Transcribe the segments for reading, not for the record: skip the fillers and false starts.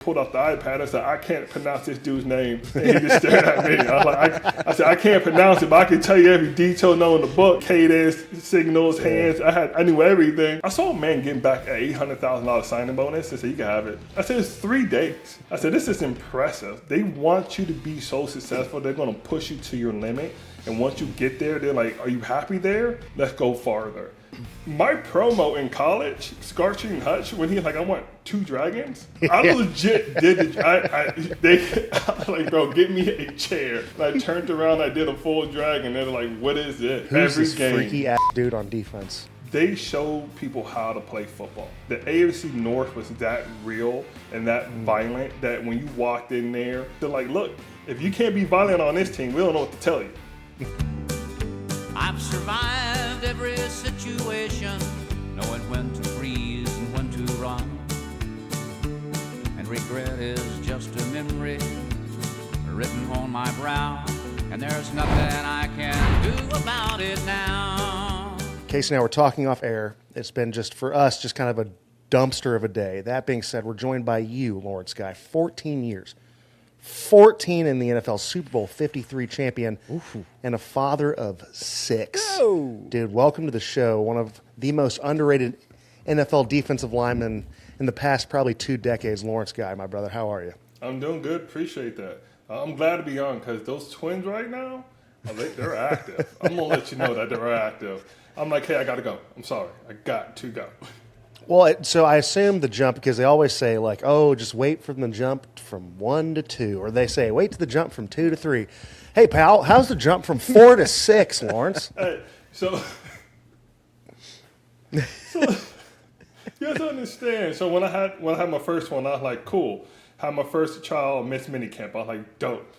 pulled off the iPad. I said, I can't pronounce this dude's name. And he just stared at me. I said, I can't pronounce it, but I can tell you every detail known in the book. Cadence, signals, hands. I knew everything. I saw a man getting back an $800,000 signing bonus. I said, you can have it. I said, it's 3 days. I said, this is impressive. They want you to be so successful. They're going to push you to your limit. And once you get there, they're like, are you happy there? Let's go farther. My promo in college, Scarchy and Hutch, when he's like, I want 2 dragons, I legit did it. They like, bro, get me a chair. And I turned around, I did a full dragon. They're like, what is it? Who's this freaky ass dude on defense? They showed people how to play football. The AFC North was that real and that violent that when you walked in there, they're like, look, if you can't be violent on this team, we don't know what to tell you. I've survived every situation, knowing when to freeze and when to run. And regret is just a memory written on my brow, and there's nothing I can do about it now. Casey and I were talking off air. It's been just, for us, just kind of a dumpster of a day. That being said, we're joined by you, Lawrence Guy, 14 years. 14 in the NFL, Super Bowl 53 champion, and a father of 6. Whoa. Dude, welcome to the show. One of the most underrated NFL defensive linemen in the past probably 2 decades. Lawrence Guy, my brother, how are you? I'm doing good. Appreciate that. I'm glad to be on because those twins right now, they're active. I'm going to let you know that they're active. I'm like, hey, I got to go. I'm sorry. I got to go. Well, so I assume the jump, because they always say, like, oh, just wait for the jump from 1 to 2. Or they say, wait to the jump from 2 to 3. Hey, pal, how's the jump from 4 to 6, Lawrence? Hey, so you have to understand. So when I had my first one, I was like, cool. Had my first child miss minicamp. I was like, dope.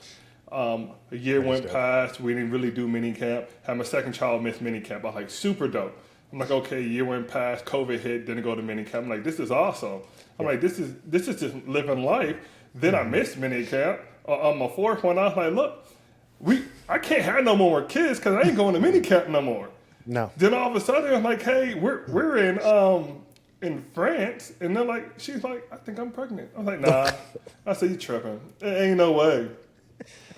A year went past. We didn't really do minicamp. Had my second child miss minicamp. I was like, super dope. I'm like, okay, a year went past, COVID hit, didn't go to minicamp. I'm like, this is awesome. I'm like, this is just living life. Then I missed minicamp. On my fourth one, I was like, look, I can't have no more kids because I ain't going to minicamp no more. No. Then all of a sudden, I'm like, hey, we're in France, and they're like, she's like, I think I'm pregnant. I was like, nah. I said, you tripping? There ain't no way.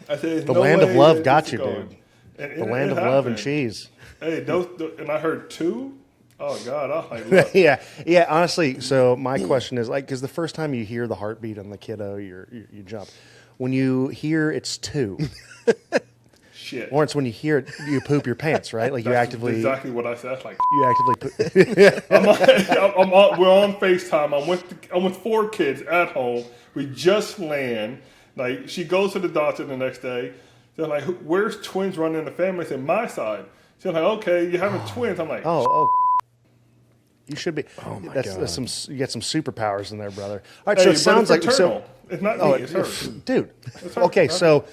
I said, the land of love got you, dude. The land of love and cheese. Hey, and I heard 2. Oh God, I was like, look. yeah. Honestly, so my question is like, because the first time you hear the heartbeat on the kiddo, you jump. When you hear it's 2, shit. Lawrence, when you hear it, you poop your pants, right? Like That's you actively. Exactly what I said. That's like You actively poop. we're on FaceTime. I'm with 4 kids at home. We just land. Like she goes to the doctor the next day. They're like, where's twins running in the family? I said, my side. She's like, okay, you're having twins. I'm like, oh. You should be. Oh my that's God. You got some superpowers in there, brother. All right, hey, so it sounds like so. It's not me. It's her. Dude. It's her. Okay, so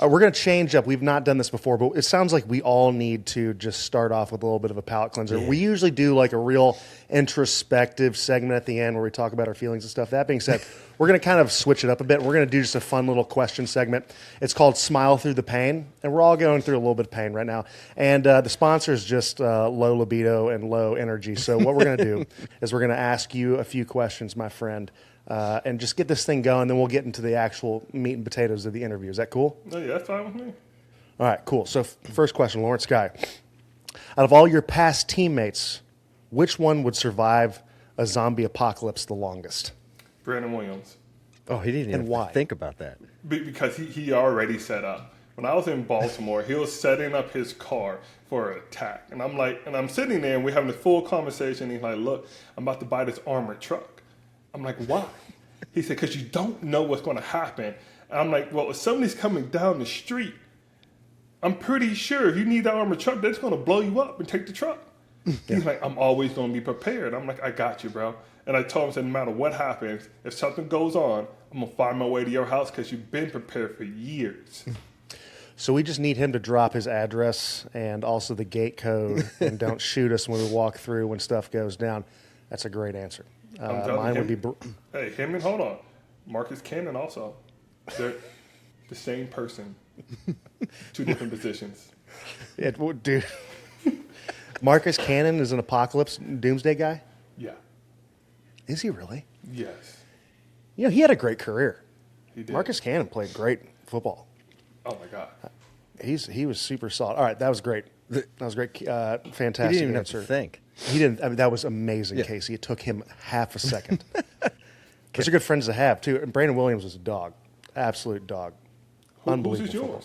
we're going to change up. We've not done this before, but it sounds like we all need to just start off with a little bit of a palate cleanser. Yeah. We usually do like a real introspective segment at the end where we talk about our feelings and stuff. That being said, we're going to kind of switch it up a bit. We're going to do just a fun little question segment. It's called Smile Through the Pain, and we're all going through a little bit of pain right now. And the sponsor is just low libido and low energy. So what we're going to do is we're going to ask you a few questions, my friend, and just get this thing going. Then we'll get into the actual meat and potatoes of the interview. Is that cool? Oh, yeah, that's fine with me. All right, cool. So first question, Lawrence Guy. Out of all your past teammates, which one would survive a zombie apocalypse the longest? Brandon Williams. Oh, he didn't even why? think about that. Because he already set up. When I was in Baltimore, he was setting up his car for an attack. And I'm like, and I'm sitting there and we're having a full conversation. He's like, look, I'm about to buy this armored truck. I'm like, why? He said, because you don't know what's going to happen. And I'm like, well, if somebody's coming down the street, I'm pretty sure if you need that armored truck, they're just going to blow you up and take the truck. He's like, I'm always going to be prepared. I'm like, I got you, bro. And I told him, I said, no matter what happens, if something goes on, I'm going to find my way to your house because you've been prepared for years. So we just need him to drop his address and also the gate code and don't shoot us when we walk through when stuff goes down. That's a great answer. Mine would be... Hey, him and hold on. Marcus Cannon also. They're the same person. 2 different positions. Yeah, dude. Marcus Cannon is an apocalypse doomsday guy? Yeah. Is he really? Yes. He had a great career. He did. Marcus Cannon played great football. Oh my God. He was super solid. All right, that was great. That was great. Fantastic He didn't even answer. have to think. He didn't. I mean, that was amazing, Casey. It took him half a second. Those are good friends to have too. And Brandon Williams was a dog, absolute dog. Who's yours? Football.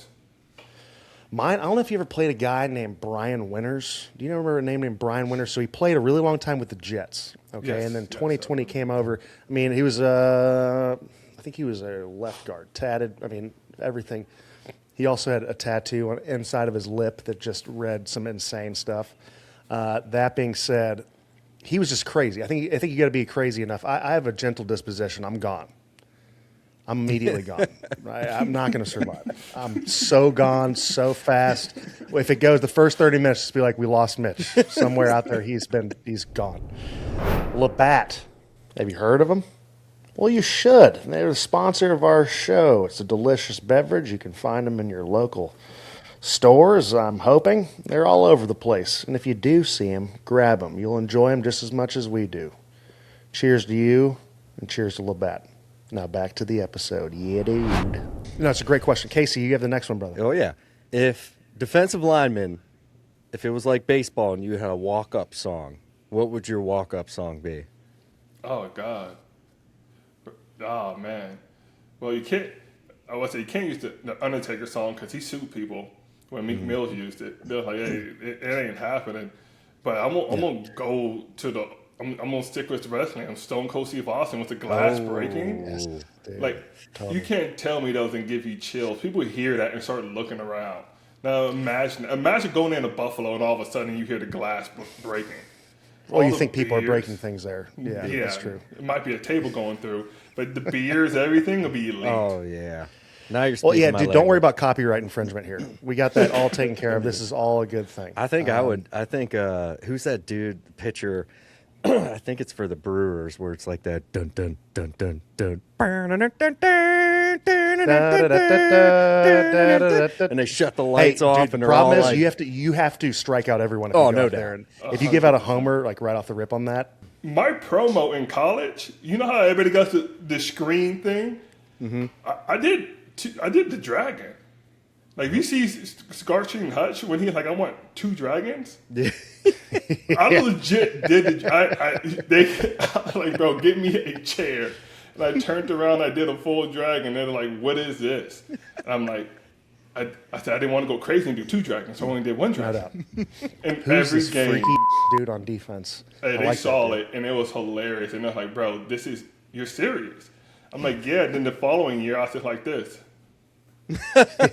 Mine. I don't know if you ever played a guy named Brian Winters. Do you remember a name named Brian Winters? So he played a really long time with the Jets. Okay, Yes, and then yes, 2020 came over. I mean, he was I think he was a left guard, tatted. I mean, everything. He also had a tattoo on the inside of his lip that just read some insane stuff. That being said, he was just crazy. I think you got to be crazy enough. I have a gentle disposition. I'm gone. I'm immediately gone. I'm not going to survive. I'm so gone, so fast. If it goes the first 30 minutes, just be like, we lost Mitch. Somewhere out there, he's gone. LaBatt. Have you heard of him? Well, you should. They're the sponsor of our show. It's a delicious beverage. You can find them in your local stores, I'm hoping. They're all over the place. And if you do see them, grab them. You'll enjoy them just as much as we do. Cheers to you, and cheers to LaBatt. Now back to the episode. Yeah, dude. It's a great question. Casey, you have the next one, brother. Oh, yeah. If defensive lineman, if it was like baseball and you had a walk-up song, what would your walk-up song be? Oh God. Oh man. Well, you can't. I would say you can't use the Undertaker song because he sued people when Meek Mills used it. They're like, hey, it ain't happening. But I'm gonna go to the. I'm gonna stick with wrestling. I'm Stone Cold Steve Austin with the glass breaking. Yes, dude. Like you can't tell me those and give you chills. People hear that and start looking around. Now imagine going into Buffalo and all of a sudden you hear the glass breaking. Well, you think people are breaking things there. Yeah, that's true. It might be a table going through, but the beers, everything will be elite. Oh, yeah. Now you're speaking Well, yeah, my dude, language. don't worry about copyright infringement here. We got that all taken care of. This is all a good thing. I think who's that dude, the pitcher? I think it's for the Brewers where it's like that dun dun dun dun dun and they shut the lights off dude, and the they're all problem is like, you have to strike out everyone. If Oh, you go no out there. doubt. And if you give out a homer like right off the rip on that, My promo in college, you know how everybody got the screen thing? Mm-hmm. I did the dragon. Like, if you see Scarstreet and Hutch when he's like, I want 2 dragons. I legit did they like, bro, get me a chair. And I turned around, I did a full dragon. They're like, what is this? And I'm like, I said I didn't want to go crazy and do 2 dragons, so I only did 1 dragon. And who's every this game, freaky dude on defense? hey, I they like saw that, it, and it was hilarious. And they're like, bro, you're serious. I'm like, yeah. Then the following year, I was like this.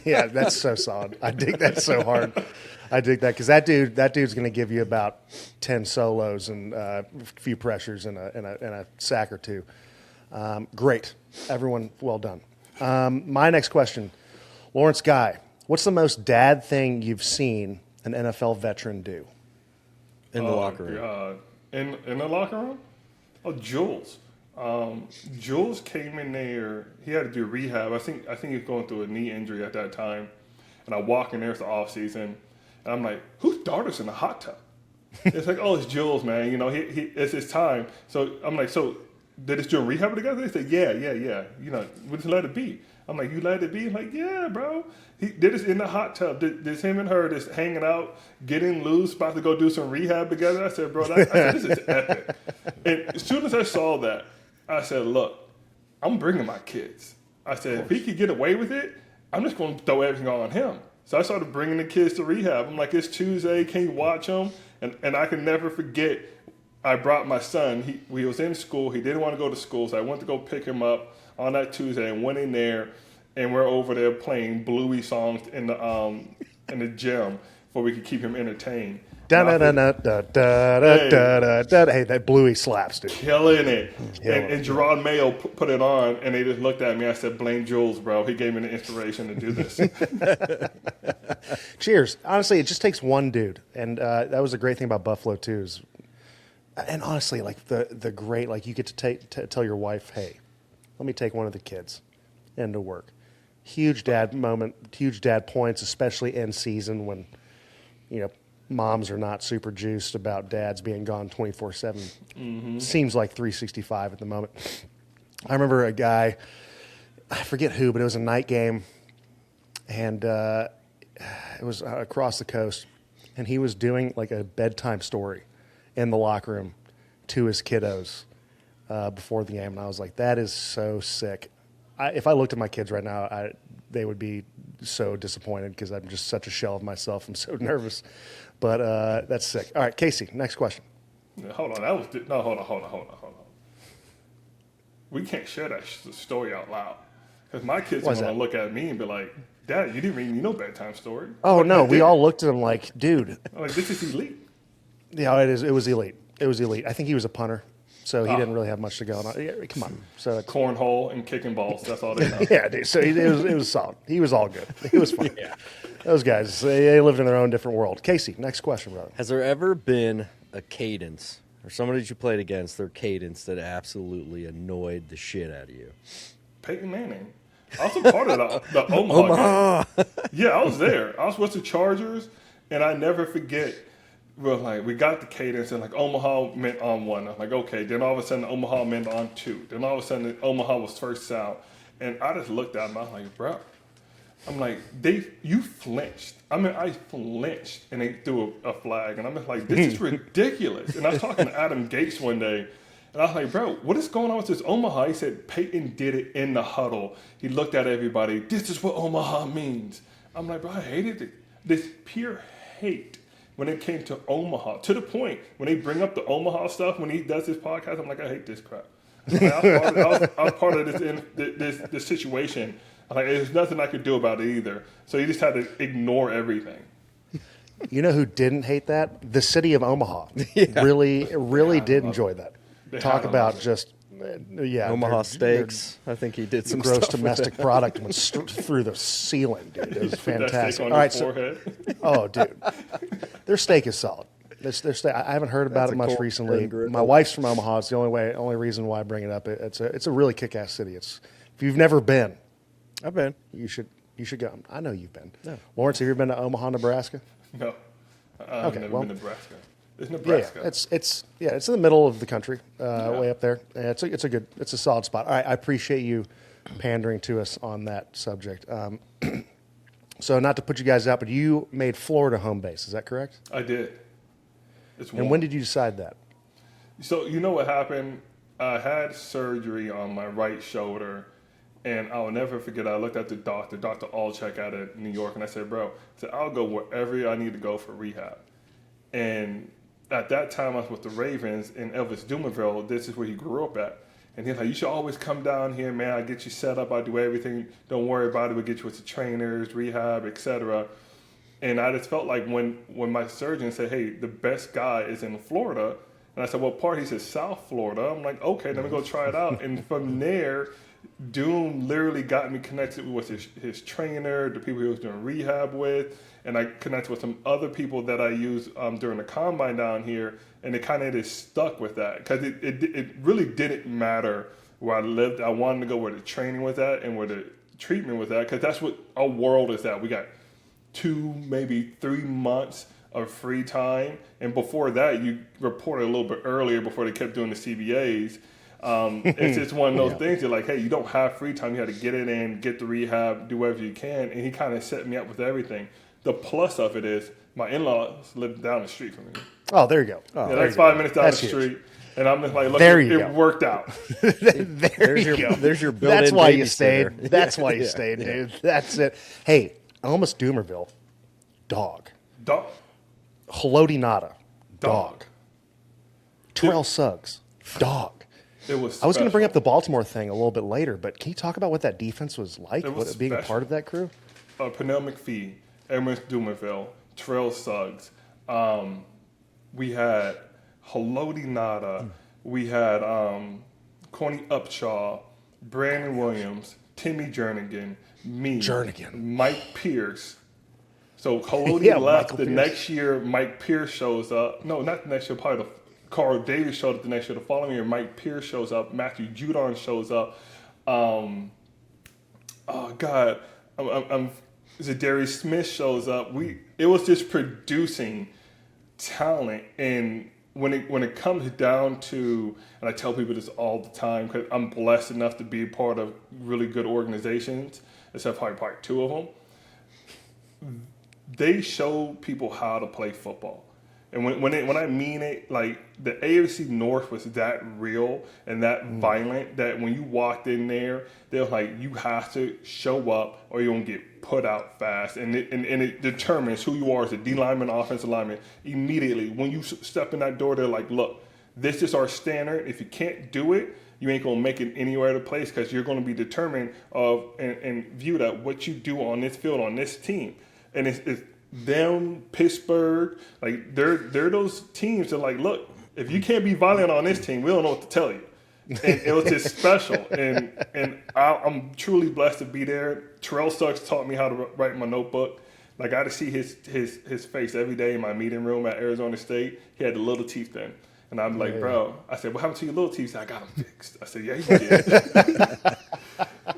Yeah, that's so solid. I dig that so hard. I dig that because that dude's going to give you about 10 solos and a few pressures and a sack or 2. Great, everyone, well done. My next question, Lawrence Guy, what's the most dad thing you've seen an NFL veteran do? in the locker room. God. In the locker room? Oh, Jules. Jules came in there. He had to do rehab. I think he was going through a knee injury at that time. And I walk in there, it's the off season, and I'm like, "Whose daughter's in the hot tub?" It's like, "Oh, it's Jules, man. You know, he it's his time." So I'm like, "So did this during rehab together?" They said, "Yeah. You know, we just let it be." I'm like, "You let it be?" I'm like, "Yeah, bro." He did this in the hot tub. Did him and her just hanging out, getting loose, about to go do some rehab together. I said, "Bro, this is epic." And as soon as I saw that, I said, "Look, I'm bringing my kids." I said, "If he could get away with it, I'm just going to throw everything on him." So I started bringing the kids to rehab. I'm like, "It's Tuesday. Can you watch them?" And I can never forget, I brought my son. He was in school. He didn't want to go to school, so I went to go pick him up on that Tuesday and went in there, and we're over there playing Bluey songs in the gym before we could keep him entertained. Hey, that Bluey slaps, dude. Killing it. And Gerard Mayo put it on, and they just looked at me. I said, "Blame Jules, bro. He gave me the inspiration to do this." Cheers. Honestly, it just takes one dude, and that was a great thing about Buffalo too. And honestly, like the great, like you get to tell your wife, "Hey, let me take one of the kids into work." Huge dad moment, huge dad points, especially in season when moms are not super juiced about dads being gone 24/7. Seems like 365 at the moment. I remember a guy, I forget who, but it was a night game, and it was across the coast, and he was doing like a bedtime story in the locker room to his kiddos before the game, and I was like, that is so sick. If I looked at my kids right now, they would be so disappointed because I'm just such a shell of myself. I'm so nervous, but that's sick. All right, Casey, next question. Hold on, hold on. We can't share that story out loud because my kids are gonna look at me and be like, "Dad, you didn't read me no bedtime story." Oh no, we all looked at him like, "Dude, I'm like, this is elite." Yeah, it is. It was elite. It was elite. I think he was a punter, so he didn't really have much to go on. Yeah, come on. So cornhole and kicking balls. That's all they know. Yeah, dude. So it was solid. He was all good. It was fun. Yeah. Those guys, they lived in their own different world. Casey, next question, brother. Has there ever been a Cadence or somebody that you played against, their Cadence, that absolutely annoyed the shit out of you? Peyton Manning. I was a part of the Omaha game. Yeah, I was there. I was with the Chargers, and I never forget. Well, like we got the Cadence, and like Omaha meant on one. I'm like, okay. Then all of a sudden, Omaha meant on two. Then all of a sudden, Omaha was first out, and I just looked at him. I was like, bro. I'm like, you flinched. I mean, I flinched, and they threw a flag, and I'm just like, this is ridiculous. And I was talking to Adam Gates one day, and I was like, bro, what is going on with this Omaha? He said Peyton did it in the huddle. He looked at everybody. This is what Omaha means. I'm like, bro, I hated it. This pure hate when it came to Omaha, to the point when they bring up the Omaha stuff when he does his podcast. I'm like, I hate this crap. Like, I was part of this situation. Like, there's nothing I could do about it either. So you just had to ignore everything. You know who didn't hate that? The city of Omaha. Yeah. Really did enjoy that. Talk about just, Omaha steaks. I think he did some gross stuff domestic product went through the ceiling, dude. It was fantastic. All right, oh, dude. Their steak is solid. Their steak, I haven't heard about it much recently. My wife's from Omaha. It's the only reason why I bring it up. It's a really kick-ass city. If you've never been, I've been. You should go. I know you've been. No. Lawrence, have you ever been to Omaha, Nebraska? No. I've never been to Nebraska. It's Nebraska. Yeah, it's in the middle of the country, way up there. Yeah, it's a solid spot. All right, I appreciate you pandering to us on that subject. So not to put you guys out, but you made Florida home base. Is that correct? I did. And when did you decide that? So you know what happened? I had surgery on my right shoulder. And I'll never forget, I looked at the doctor, Dr. Allcheck out of New York, and I said, bro, I'll go wherever I need to go for rehab. And at that time, I was with the Ravens in Elvis Dumerville. This is where he grew up at. And he's like, you should always come down here, man. I get you set up. I do everything. Don't worry about it. We'll get you with the trainers, rehab, etc. And I just felt like when my surgeon said, hey, the best guy is in Florida, and I said, what part? He said, South Florida. I'm like, okay, let me go try it out. And from there, Doom literally got me connected with his trainer, the people he was doing rehab with, and I connected with some other people that I used during the combine down here, and it kind of just stuck with that because it really didn't matter where I lived. I wanted to go where the training was at and where the treatment was at because that's what our world is at. We got 2, maybe 3 months of free time, and before that, you reported a little bit earlier before they kept doing the CBAs. It's just one of those things. You're like, hey, you don't have free time. You had to get it in, get the rehab, do whatever you can. And he kind of set me up with everything. The plus of it is my in-laws live down the street from me. Oh, there you go. Yeah, that's 5 minutes down the street. And I'm just like, look, it worked out. There you go. There's your built-in That's why you stayed. babysitter. That's why you stayed, dude. That's it. Hey, Elmas Dumerville, dog. Haloti Nada, dog. Terrell Suggs, dog. It was. I was going to bring up the Baltimore thing a little bit later, but can you talk about what that defense was like, being a part of that crew? Pernell McPhee, Elmas Dumerville, Terrell Suggs. We had Haloti Nada. We had Corny Upshaw, Brandon Williams, Timmy Jernigan, me, Mike Pierce. So Haloti left the next year. Mike Pierce shows up. No, not the next year. Probably Carl Davis showed up the next year. The following year, Mike Pierce shows up. Matthew Judon shows up. Zadarius Smith shows up. It was just producing talent, and when it comes down to, and I tell people this all the time because I'm blessed enough to be a part of really good organizations, except probably two of them. They show people how to play football. And when I mean it, like the AFC North was that real and that violent that when you walked in there, they're like, you have to show up or you're going to get put out fast. And it determines who you are as a D lineman, offensive lineman. Immediately, when you step in that door, they're like, look, this is our standard. If you can't do it, you ain't going to make it anywhere to place because you're going to be determined of and viewed at what you do on this field, on this team. And it's them, Pittsburgh, like they're those teams that like, look, if you can't be violent on this team, we don't know what to tell you. And it was just special. And I'm truly blessed to be there. Terrell Suggs taught me how to write my notebook. Like I got to see his face every day in my meeting room at Arizona State. He had the little teeth then. And I'm like, bro, I said, what happened to your little teeth? He said, I got them fixed. I said, yeah, you did.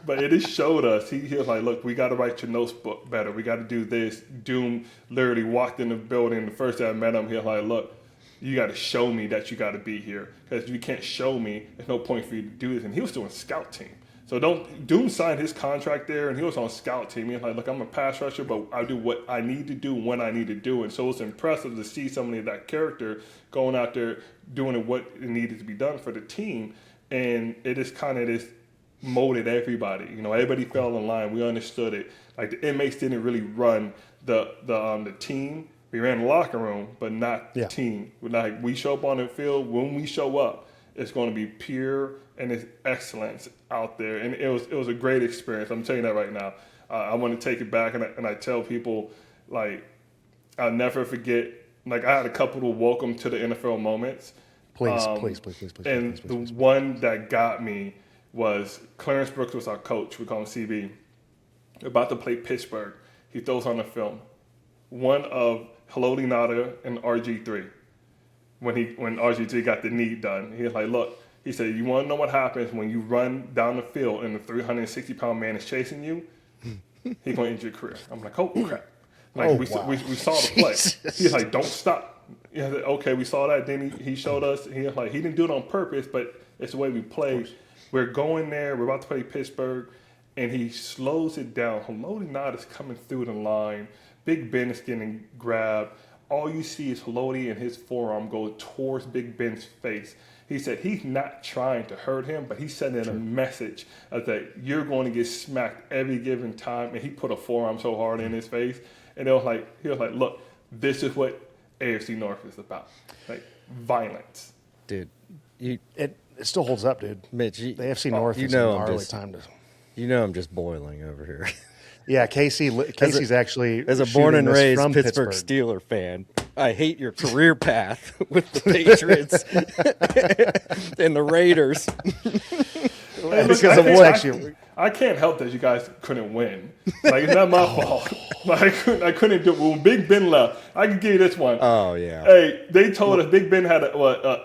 But it just showed us. He was like, look, we got to write your notes book better. We got to do this. Doom literally walked in the building. The first day I met him, he was like, look, you got to show me that you got to be here. Because if you can't show me, there's no point for you to do this. And he was doing scout team. So Doom signed his contract there, and he was on scout team. He was like, look, I'm a pass rusher, but I do what I need to do when I need to do. And so it's impressive to see somebody of that character going out there doing what it needed to be done for the team. And it is kind of this molded everybody. You know, everybody fell in line. We understood it. Like the inmates didn't really run the team. We ran the locker room, but not the team. Like we show up on the field. When we show up, it's going to be pure and it's excellence out there. And it was a great experience. I'm telling you that right now. I want to take it back, and I tell people, like, I'll never forget. Like I had a couple of welcome to the NFL moments. Please. And the one that got me was Clarence Brooks was our coach. We call him CB. About to play Pittsburgh. He throws on the film. One of Haloti Ngata and RG3. When RG3 got the knee done, he was like, look, he said, you want to know what happens when you run down the field and the 360-pound man is chasing you? He's going to end your career. I'm like, oh, crap. Like, we saw the play. He's like, don't stop. He said, okay, we saw that. Then he showed us. He was like, he didn't do it on purpose, but it's the way we play. We're going there. We're about to play Pittsburgh. And he slows it down. Haloti Ngata is coming through the line. Big Ben is getting grabbed. All you see is Haloti and his forearm go towards Big Ben's face. He said he's not trying to hurt him, but he's sending a message that you're going to get smacked every given time. And he put a forearm so hard in his face. And he was like, look, this is what AFC North is about. Like, violence. Dude, It still holds up, dude. Mitch, the AFC North is a gnarly time to... You know I'm just boiling over here. Yeah, Casey's actually as a born and raised Pittsburgh Steeler fan. I hate your career path with the Patriots and the Raiders. Hey, because of what? I can't help that you guys couldn't win. Like it's not my fault. Like I couldn't do it. When Big Ben left, I can give you this one. Oh yeah. Hey, they told us Big Ben had a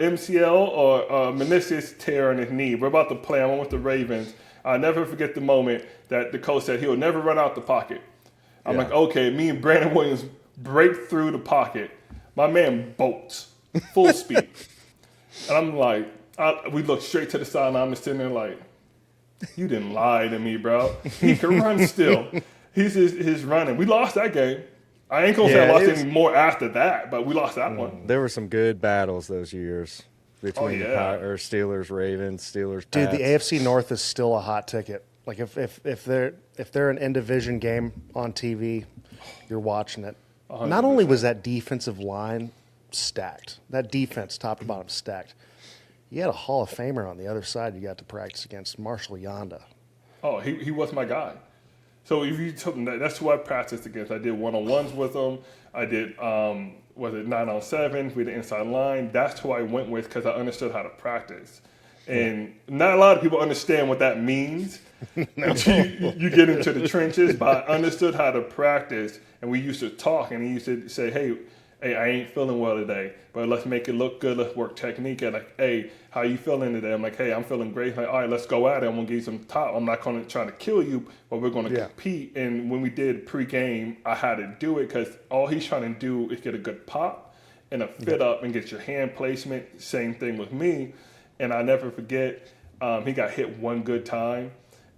MCL or a meniscus tear in his knee. We're about to play. I'm with the Ravens. I'll never forget the moment that the coach said he'll never run out the pocket. I'm like, okay, me and Brandon Williams break through the pocket. My man bolts, full speed. And I'm like, we look straight to the side and I'm just sitting there like, you didn't lie to me, bro. He can run still. He's running. We lost that game. I ain't going to say I lost any more after that, but we lost that one. There were some good battles those years. Between the Steelers, Ravens, Steelers, Pats. Dude, the AFC North is still a hot ticket. Like if they're an in division game on TV, you're watching it. 100%. Not only was that defensive line stacked, that defense top to bottom stacked. You had a Hall of Famer on the other side. You got to practice against Marshall Yanda. Oh, he was my guy. So if you took him, that's who I practiced against. I did one-on-ones with him. I did 9-on-7. We did inside line. That's who I went with because I understood how to practice. And not a lot of people understand what that means. You get into the trenches, but I understood how to practice. And we used to talk, and he used to say, hey, I ain't feeling well today, but let's make it look good. Let's work technique. And like, hey, how you feeling today? I'm like, hey, I'm feeling great. He's like, all right, let's go at it. I'm going to give you some top. I'm not going to try to kill you, but we're going to compete. And when we did pregame, I had to do it because all he's trying to do is get a good pop and a fit up and get your hand placement. Same thing with me. And I never forget, he got hit one good time,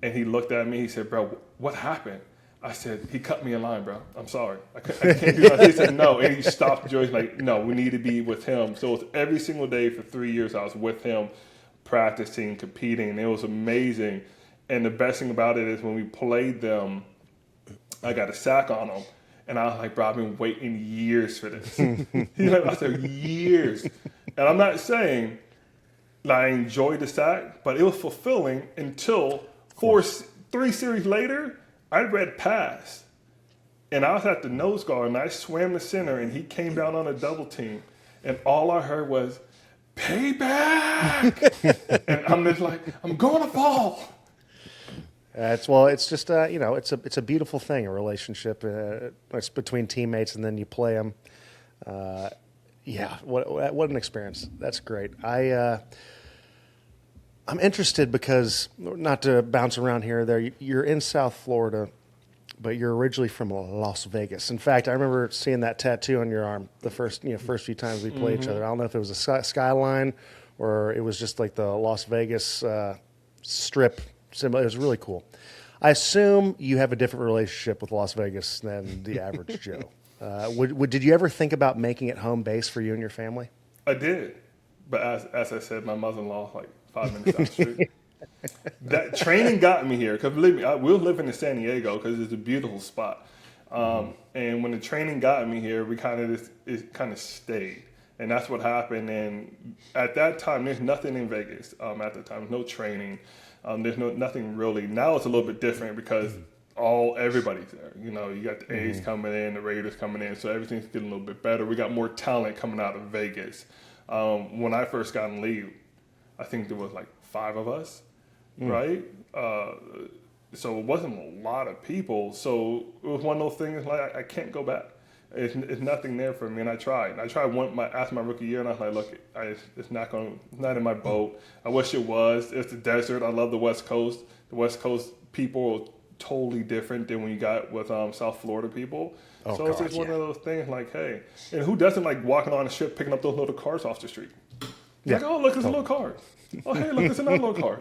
and he looked at me. He said, "Bro, what happened?" I said, "He cut me in line, bro. I'm sorry. I can't do that." He said, "No." And he stopped Joyce like, "No, we need to be with him." So it was every single day for 3 years I was with him, practicing, competing. And it was amazing. And the best thing about it is when we played them, I got a sack on him. And I was like, "Bro, I've been waiting years for this." I said, years. And I'm not saying that I enjoyed the sack, but it was fulfilling until 3 series later, I read pass, and I was at the nose guard, and I swam the center, and he came down on a double team, and all I heard was, "Payback!" And I'm just like, I'm going to fall. It's just it's a beautiful thing, a relationship. It's between teammates, and then you play them. What an experience. That's great. I'm interested because, not to bounce around here or there, you're in South Florida, but you're originally from Las Vegas. In fact, I remember seeing that tattoo on your arm the first few times we played each other. I don't know if it was a skyline or it was just like the Las Vegas strip symbol. It was really cool. I assume you have a different relationship with Las Vegas than the average Joe. Did you ever think about making it home base for you and your family? I did, but as I said, my mother-in-law 5 minutes down the street. That training got me here, because believe me, I will live in San Diego because it's a beautiful spot. And when the training got me here, we kind of stayed, and that's what happened. And at that time, there's nothing in Vegas. At the time, no training. There's nothing really. Now it's a little bit different because everybody's there. You got the A's coming in, the Raiders coming in, so everything's getting a little bit better. We got more talent coming out of Vegas. When I first got in the league, I think there was 5 of us, right? So it wasn't a lot of people. So it was one of those things I can't go back. It's nothing there for me, and I tried. After my rookie year, and I was like, look, it's not in my boat. I wish it was. It's the desert. I love the West Coast. The West Coast people are totally different than when you got with South Florida people. It's just one of those things hey, and who doesn't like walking on a ship, picking up those little cars off the street? Yeah. Oh, look, it's a little car. Oh, hey, look, it's another little car.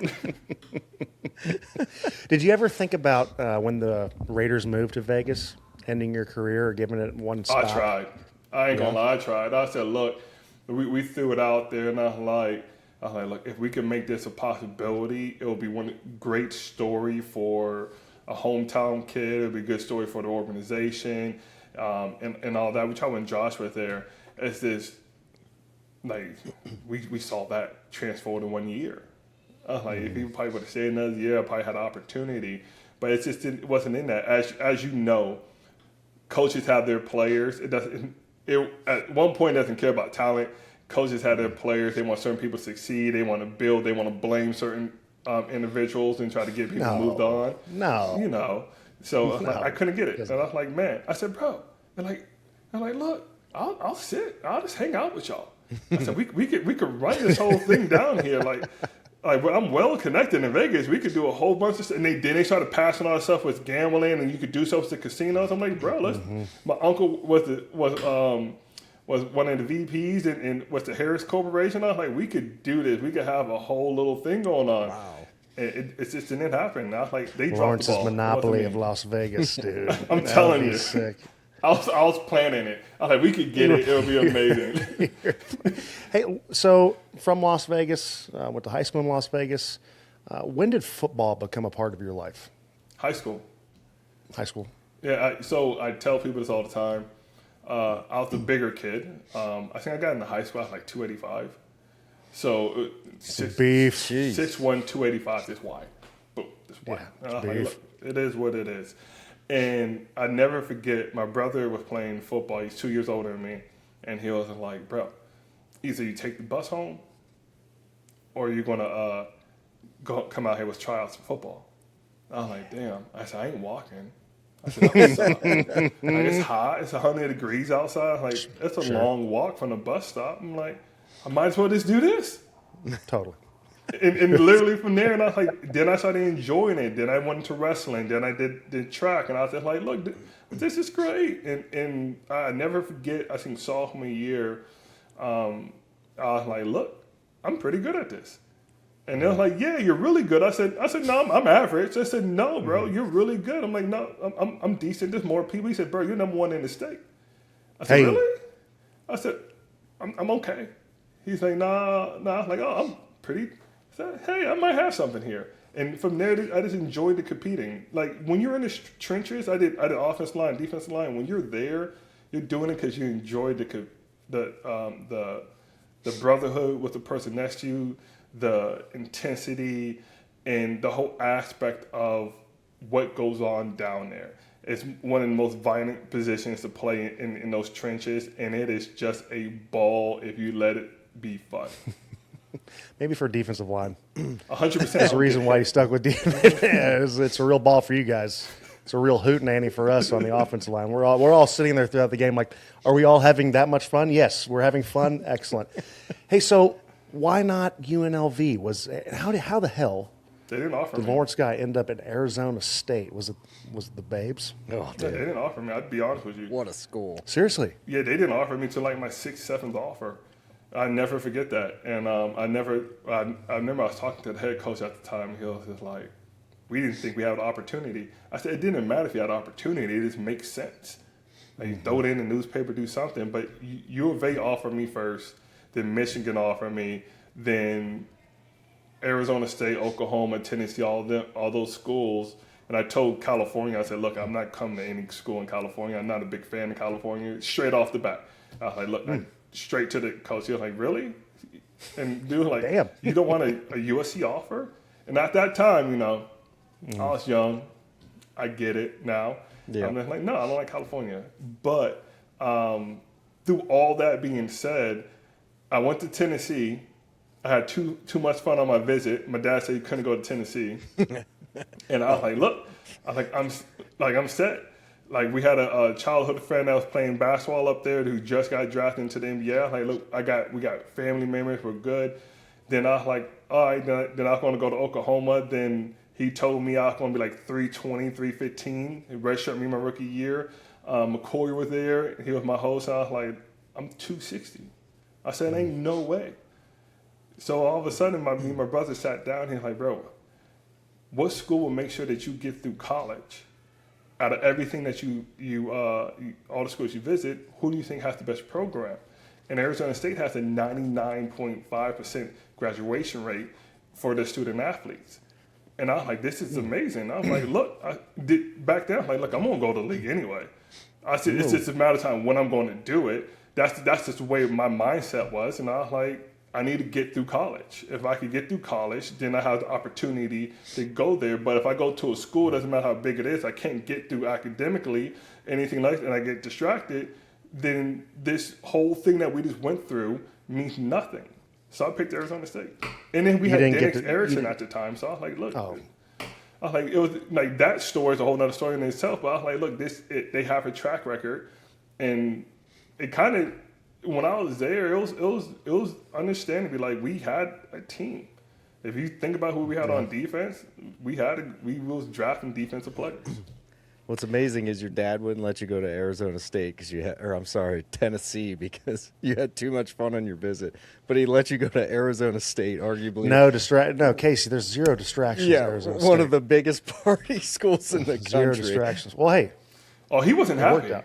Did you ever think about when the Raiders moved to Vegas, ending your career or giving it one stop? I tried. I ain't gonna lie, I tried. I said, look, we threw it out there, and I was like, look, if we can make this a possibility, it will be one great story for a hometown kid. It'll be a good story for the organization, and all that. We tried when Josh was there. It's this. We saw that transformed in 1 year. If he probably would have stayed another year, I probably had an opportunity. But it wasn't in that. As you know, coaches have their players. At one point, it doesn't care about talent. Coaches have their players. They want certain people to succeed. They want to build. They want to blame certain individuals and try to get people moved on. No. So I couldn't get it. And I was like, man. I said, bro. I'm like, look, I'll sit. I'll just hang out with y'all. I said, we could write this whole thing down here. I'm well connected in Vegas. We could do a whole bunch of stuff. And they started passing all this stuff with gambling, and you could do stuff with casinos. I'm like, bro, let's. My uncle was one of the VPs and was the Harris Corporation. I was like, we could do this. We could have a whole little thing going on. Wow. It just didn't happen. I was like, they Lawrence's dropped the ball. monopoly of Las Vegas, dude. I'm telling you. Sick. I was planning it. I was like, we could get it. It'll be amazing. Hey, so from Las Vegas, went to high school in Las Vegas. When did football become a part of your life? High school. High school. Yeah, so I tell people this all the time. I was the bigger kid. I think I got into high school, I was like 285. So beef. 6'1", 285 is why. Boom, that's why. Yeah, it's beef. It is what it is. And I never forget, my brother was playing football. He's 2 years older than me. And he was like, bro, either you take the bus home or you're going to come out here with tryouts for football. I was like, damn. I said, I ain't walking. I said, it's hot. It's 100 degrees outside. It's a long walk from the bus stop. I'm like, I might as well just do this. Totally. And literally from there, and I was like, then I started enjoying it. Then I went into wrestling. Then I did track, and I was just like, look, this is great. And I never forget. I think sophomore year, I was like, look, I'm pretty good at this. And they was like, yeah, you're really good. I said, no, I'm average. I said, no, bro, you're really good. I'm like, no, I'm decent. There's more people. He said, bro, you're number one in the state. I said, really? I said, I'm okay. He's like, nah. I was like, oh, I'm pretty. I said, hey, I might have something here. And from there, I just enjoyed the competing. Like when you're in the trenches, I did offensive line, defensive line. When you're there, you're doing it because you enjoy the brotherhood with the person next to you, the intensity, and the whole aspect of what goes on down there. It's one of the most violent positions to play in those trenches, and it is just a ball if you let it be fun. Maybe for defensive line. 100%. That's the reason why you stuck with defense. Yeah, it's a real ball for you guys. It's a real hootenanny for us on the offensive line. We're all sitting there throughout the game like, are we all having that much fun? Yes, we're having fun. Excellent. Hey, so why not UNLV? How the hell they didn't offer did me. Lawrence guy end up at Arizona State? Was it the Babes? Oh, They didn't offer me. I'd be honest with you. what a school. Seriously? Yeah, they didn't offer me till like my 6th, 7th offer. I never forget that. And I remember I was talking to the head coach at the time. He was just like, we didn't think we had an opportunity. I said, it didn't matter if you had an opportunity. It just makes sense. Like, you throw it in the newspaper, do something. But U of A offered me first, then Michigan offered me, then Arizona State, Oklahoma, Tennessee, all those schools. And I told California, I said, look, I'm not coming to any school in California. I'm not a big fan of California. Straight off the bat. I was like, look, straight to the coach. He was like, really? And dude was like, Damn. You don't want a USC offer? And at that time, I was young. I get it now. Yeah. I'm just like, no, I don't like California. But through all that being said, I went to Tennessee. I had too much fun on my visit. My dad said he couldn't go to Tennessee. And I was like, look, I'm set. Like, we had a childhood friend that was playing basketball up there who just got drafted into the NBA. I was like, look, we got family members, we're good. Then I was like, all right, then I was going to go to Oklahoma. Then he told me I was going to be like 320, 315. He redshirted me my rookie year. McCoy was there. He was my host. I was like, I'm 260. I said, ain't no way. So all of a sudden, me and my brother sat down. He's like, bro, what school will make sure that you get through college? Out of everything that all the schools you visit, who do you think has the best program? And Arizona State has a 99.5% graduation rate for their student athletes. And I was like, this is amazing. I was like, look, back then, I was like, look, I'm going to go to the league anyway. I said, it's just a matter of time when I'm going to do it. That's just the way my mindset was. And I was like, I need to get through college. If I could get through college, then I have the opportunity to go there. But if I go to a school, it doesn't matter how big it is, I can't get through academically, anything like that, and I get distracted, then this whole thing that we just went through means nothing. So I picked Arizona State. And then we had Dennis Erickson at the time. So I was like, look. I was like, it was like that story is a whole other story in itself. But I was like, look, they have a track record. And it kind of, when I was there, it was understandable. Like, we had a team. If you think about who we had on defense, we was drafting defensive players. What's amazing is your dad wouldn't let you go to Arizona State Tennessee, because you had too much fun on your visit. But he let you go to Arizona State, arguably. No, Casey, there's zero distractions. Yeah, at Arizona one State. of the biggest party schools in the country. Zero distractions. Well, hey, Oh, he wasn't happy. worked out.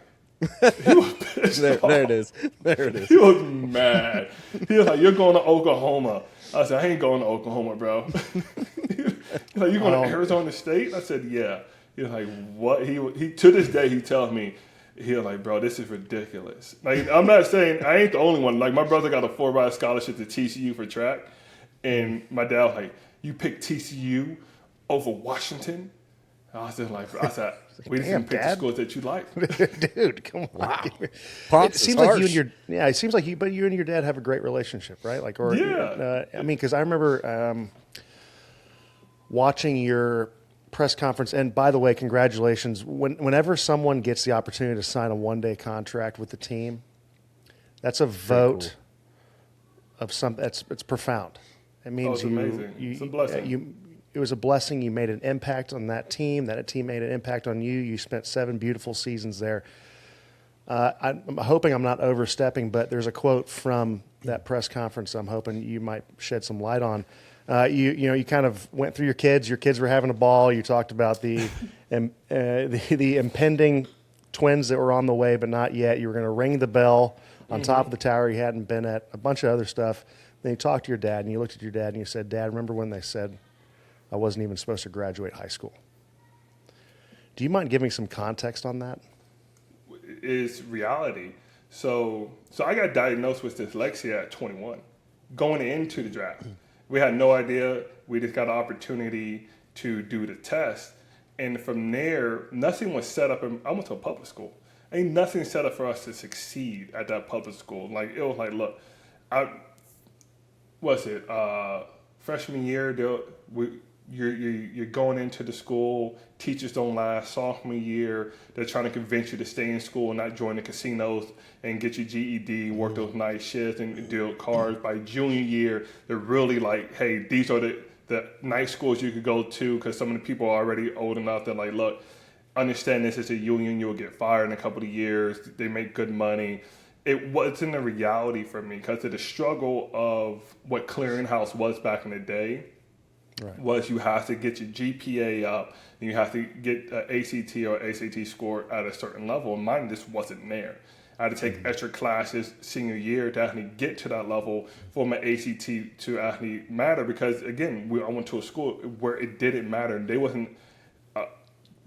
He was pissed off. There it is. There it is. He was mad. He was like, you're going to Oklahoma. I said, I ain't going to Oklahoma, bro. He's like, you going to Arizona State? I said, yeah. He was like, what? He to this day, he tells me, he was like, bro, this is ridiculous. Like, I'm not saying, I ain't the only one. Like, my brother got a 4x scholarship to TCU for track. And my dad was like, you picked TCU over Washington? I was just like, we just didn't pick the schools that you like. Dude, come on. Wow. Pops It seems is like you harsh. and it seems like you and your dad have a great relationship, right? Like, or Yeah. I mean, because I remember watching your press conference. And by the way, congratulations. Whenever someone gets the opportunity to sign a one-day contract with the team, that's a vote of some. It's profound. It means it's amazing. It's a blessing. It was a blessing. You made an impact on that team. That team made an impact on you. You spent 7 beautiful seasons there. I'm hoping I'm not overstepping, but there's a quote from that press conference I'm hoping you might shed some light on. You kind of went through your kids. Your kids were having a ball. You talked about the impending twins that were on the way, but not yet. You were going to ring the bell on top of the tower you hadn't been at, a bunch of other stuff. Then you talked to your dad, and you looked at your dad, and you said, Dad, remember when they said I wasn't even supposed to graduate high school? Do you mind giving some context on that? Is reality. So I got diagnosed with dyslexia at 21, going into the draft. We had no idea. We just got an opportunity to do the test. And from there, nothing was set up. I went to a public school. Ain't nothing set up for us to succeed at that public school. Like, it was like, look, freshman year, you're going into the school, teachers don't last. Sophomore year, they're trying to convince you to stay in school and not join the casinos and get your GED, work those night shifts and deal cards. By junior year, they're really like, hey, these are the night schools you could go to, because some of the people are already old enough. They're like, look, understand this is a union, you'll get fired in a couple of years, they make good money. It wasn't a reality for me because of the struggle of what clearinghouse was back in the day. Right. Was you have to get your GPA up, and you have to get an ACT or ACT score at a certain level. And mine just wasn't there. I had to take extra classes senior year to actually get to that level for my ACT to actually matter. Because again, I went to a school where it didn't matter. They wasn't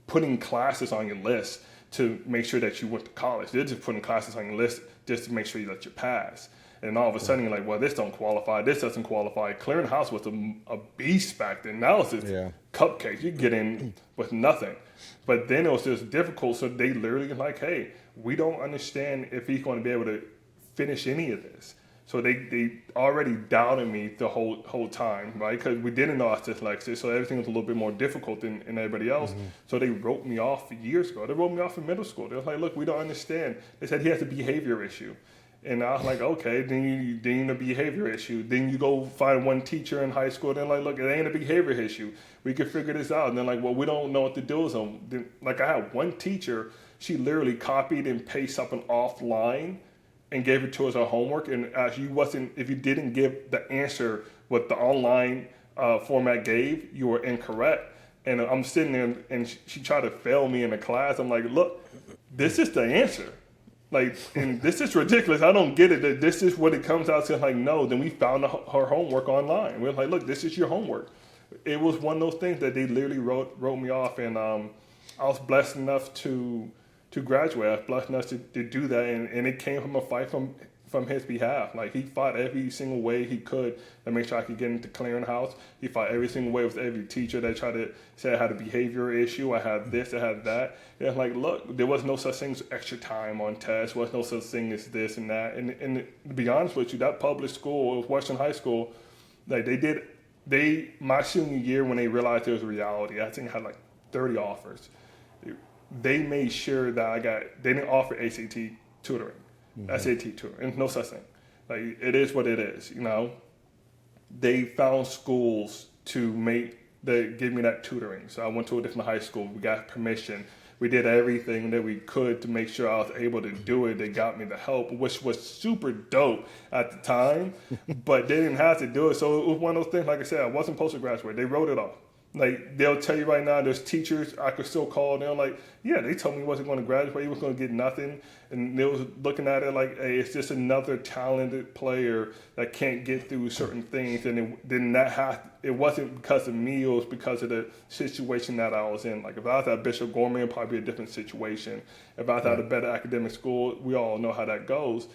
putting classes on your list to make sure that you went to college. They're just putting classes on your list just to make sure that you pass. And all of a sudden, you're like, well, this don't qualify. This doesn't qualify. Clearinghouse was a beast back then. Now it's just cupcakes. You get in with nothing. But then it was just difficult. So they literally like, hey, we don't understand if he's going to be able to finish any of this. So they already doubted me the whole time, right? Because we didn't know I was dyslexic, so everything was a little bit more difficult than everybody else. Mm-hmm. So they wrote me off years ago. They wrote me off in middle school. They were like, look, we don't understand. They said he has a behavior issue. And I was like, okay, then a behavior issue. Then you go find one teacher in high school, and they're like, look, it ain't a behavior issue. We can figure this out. And they're like, well, we don't know what to do with them. Then, like, I had one teacher, she literally copied and pasted something offline and gave it to us as homework. And if you didn't give the answer what the online format gave, you were incorrect. And I'm sitting there, and she tried to fail me in the class. I'm like, look, this is the answer. Like, and this is ridiculous. I don't get it. That this is what it comes out to. Like, no. Then we found her homework online. We were like, look, this is your homework. It was one of those things that they literally wrote me off. And I was blessed enough to graduate. I was blessed enough to do that. And it came from a fight from his behalf. Like, he fought every single way he could to make sure I could get into clearinghouse. He fought every single way with every teacher that tried to say I had a behavior issue. I had this, I had that. And it's like, look, there was no such thing as extra time on tests. There was no such thing as this and that. And to be honest with you, that public school, Western High School, like my senior year, when they realized there was a reality, I think I had like 30 offers. They made sure that they didn't offer ACT tutoring. Mm-hmm. SAT tutoring. And no such thing. Like, it is what it is, you know. They found schools to give me that tutoring. So I went to a different high school. We got permission. We did everything that we could to make sure I was able to do it. They got me the help, which was super dope at the time, but they didn't have to do it. So it was one of those things, like I said, I wasn't supposed to graduate. They wrote it off. Like, they'll tell you right now, there's teachers I could still call. They're like, yeah, they told me he wasn't going to graduate. He was going to get nothing. And they was looking at it like, hey, it's just another talented player that can't get through certain things. And it wasn't because of me. It was because of the situation that I was in. Like, if I was at Bishop Gorman, it'd probably be a different situation. If I was at a better academic school, we all know how that goes.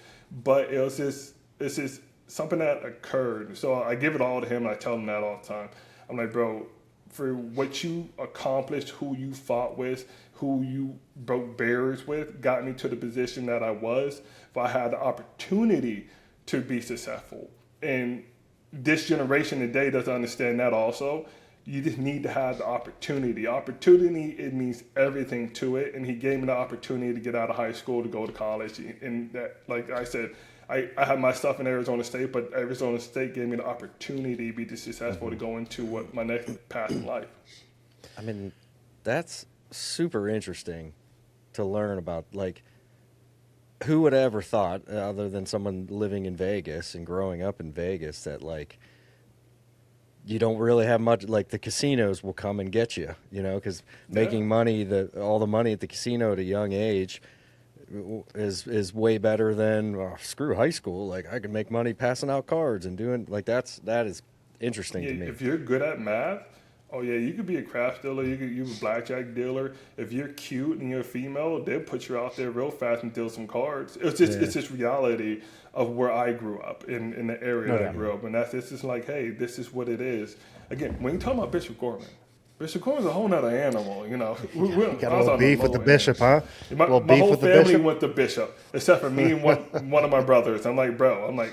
But it's just something that occurred. So I give it all to him, and I tell him that all the time. I'm like, bro, for what you accomplished, who you fought with, who you broke barriers with, got me to the position that I was. If I had the opportunity to be successful. And this generation today doesn't understand that also. You just need to have the opportunity. Opportunity, it means everything to it. And he gave me the opportunity to get out of high school, to go to college. And that, like I said, I had my stuff in Arizona State, but Arizona State gave me the opportunity to be successful to go into what my next path in life. I mean, that's super interesting to learn about. Like, who would have ever thought, other than someone living in Vegas and growing up in Vegas, that like you don't really have much. Like the casinos will come and get you, because making money, all the money at the casino at a young age is way better than screw high school. Like I can make money passing out cards and doing like that is interesting to me. If you're good at math, oh yeah, you could be a craft dealer. You be a blackjack dealer. If you're cute and you're a female, they'll put you out there real fast and deal some cards. It's just reality of where I grew up in the area that I grew up, and it's just like, hey, this is what it is. Again, when you talk about Bishop Gorman. Bishop Gorman's a whole nother animal, You got a little beef with the bishop, huh? My whole family went to Bishop, except for me and one of my brothers. I'm like, bro, my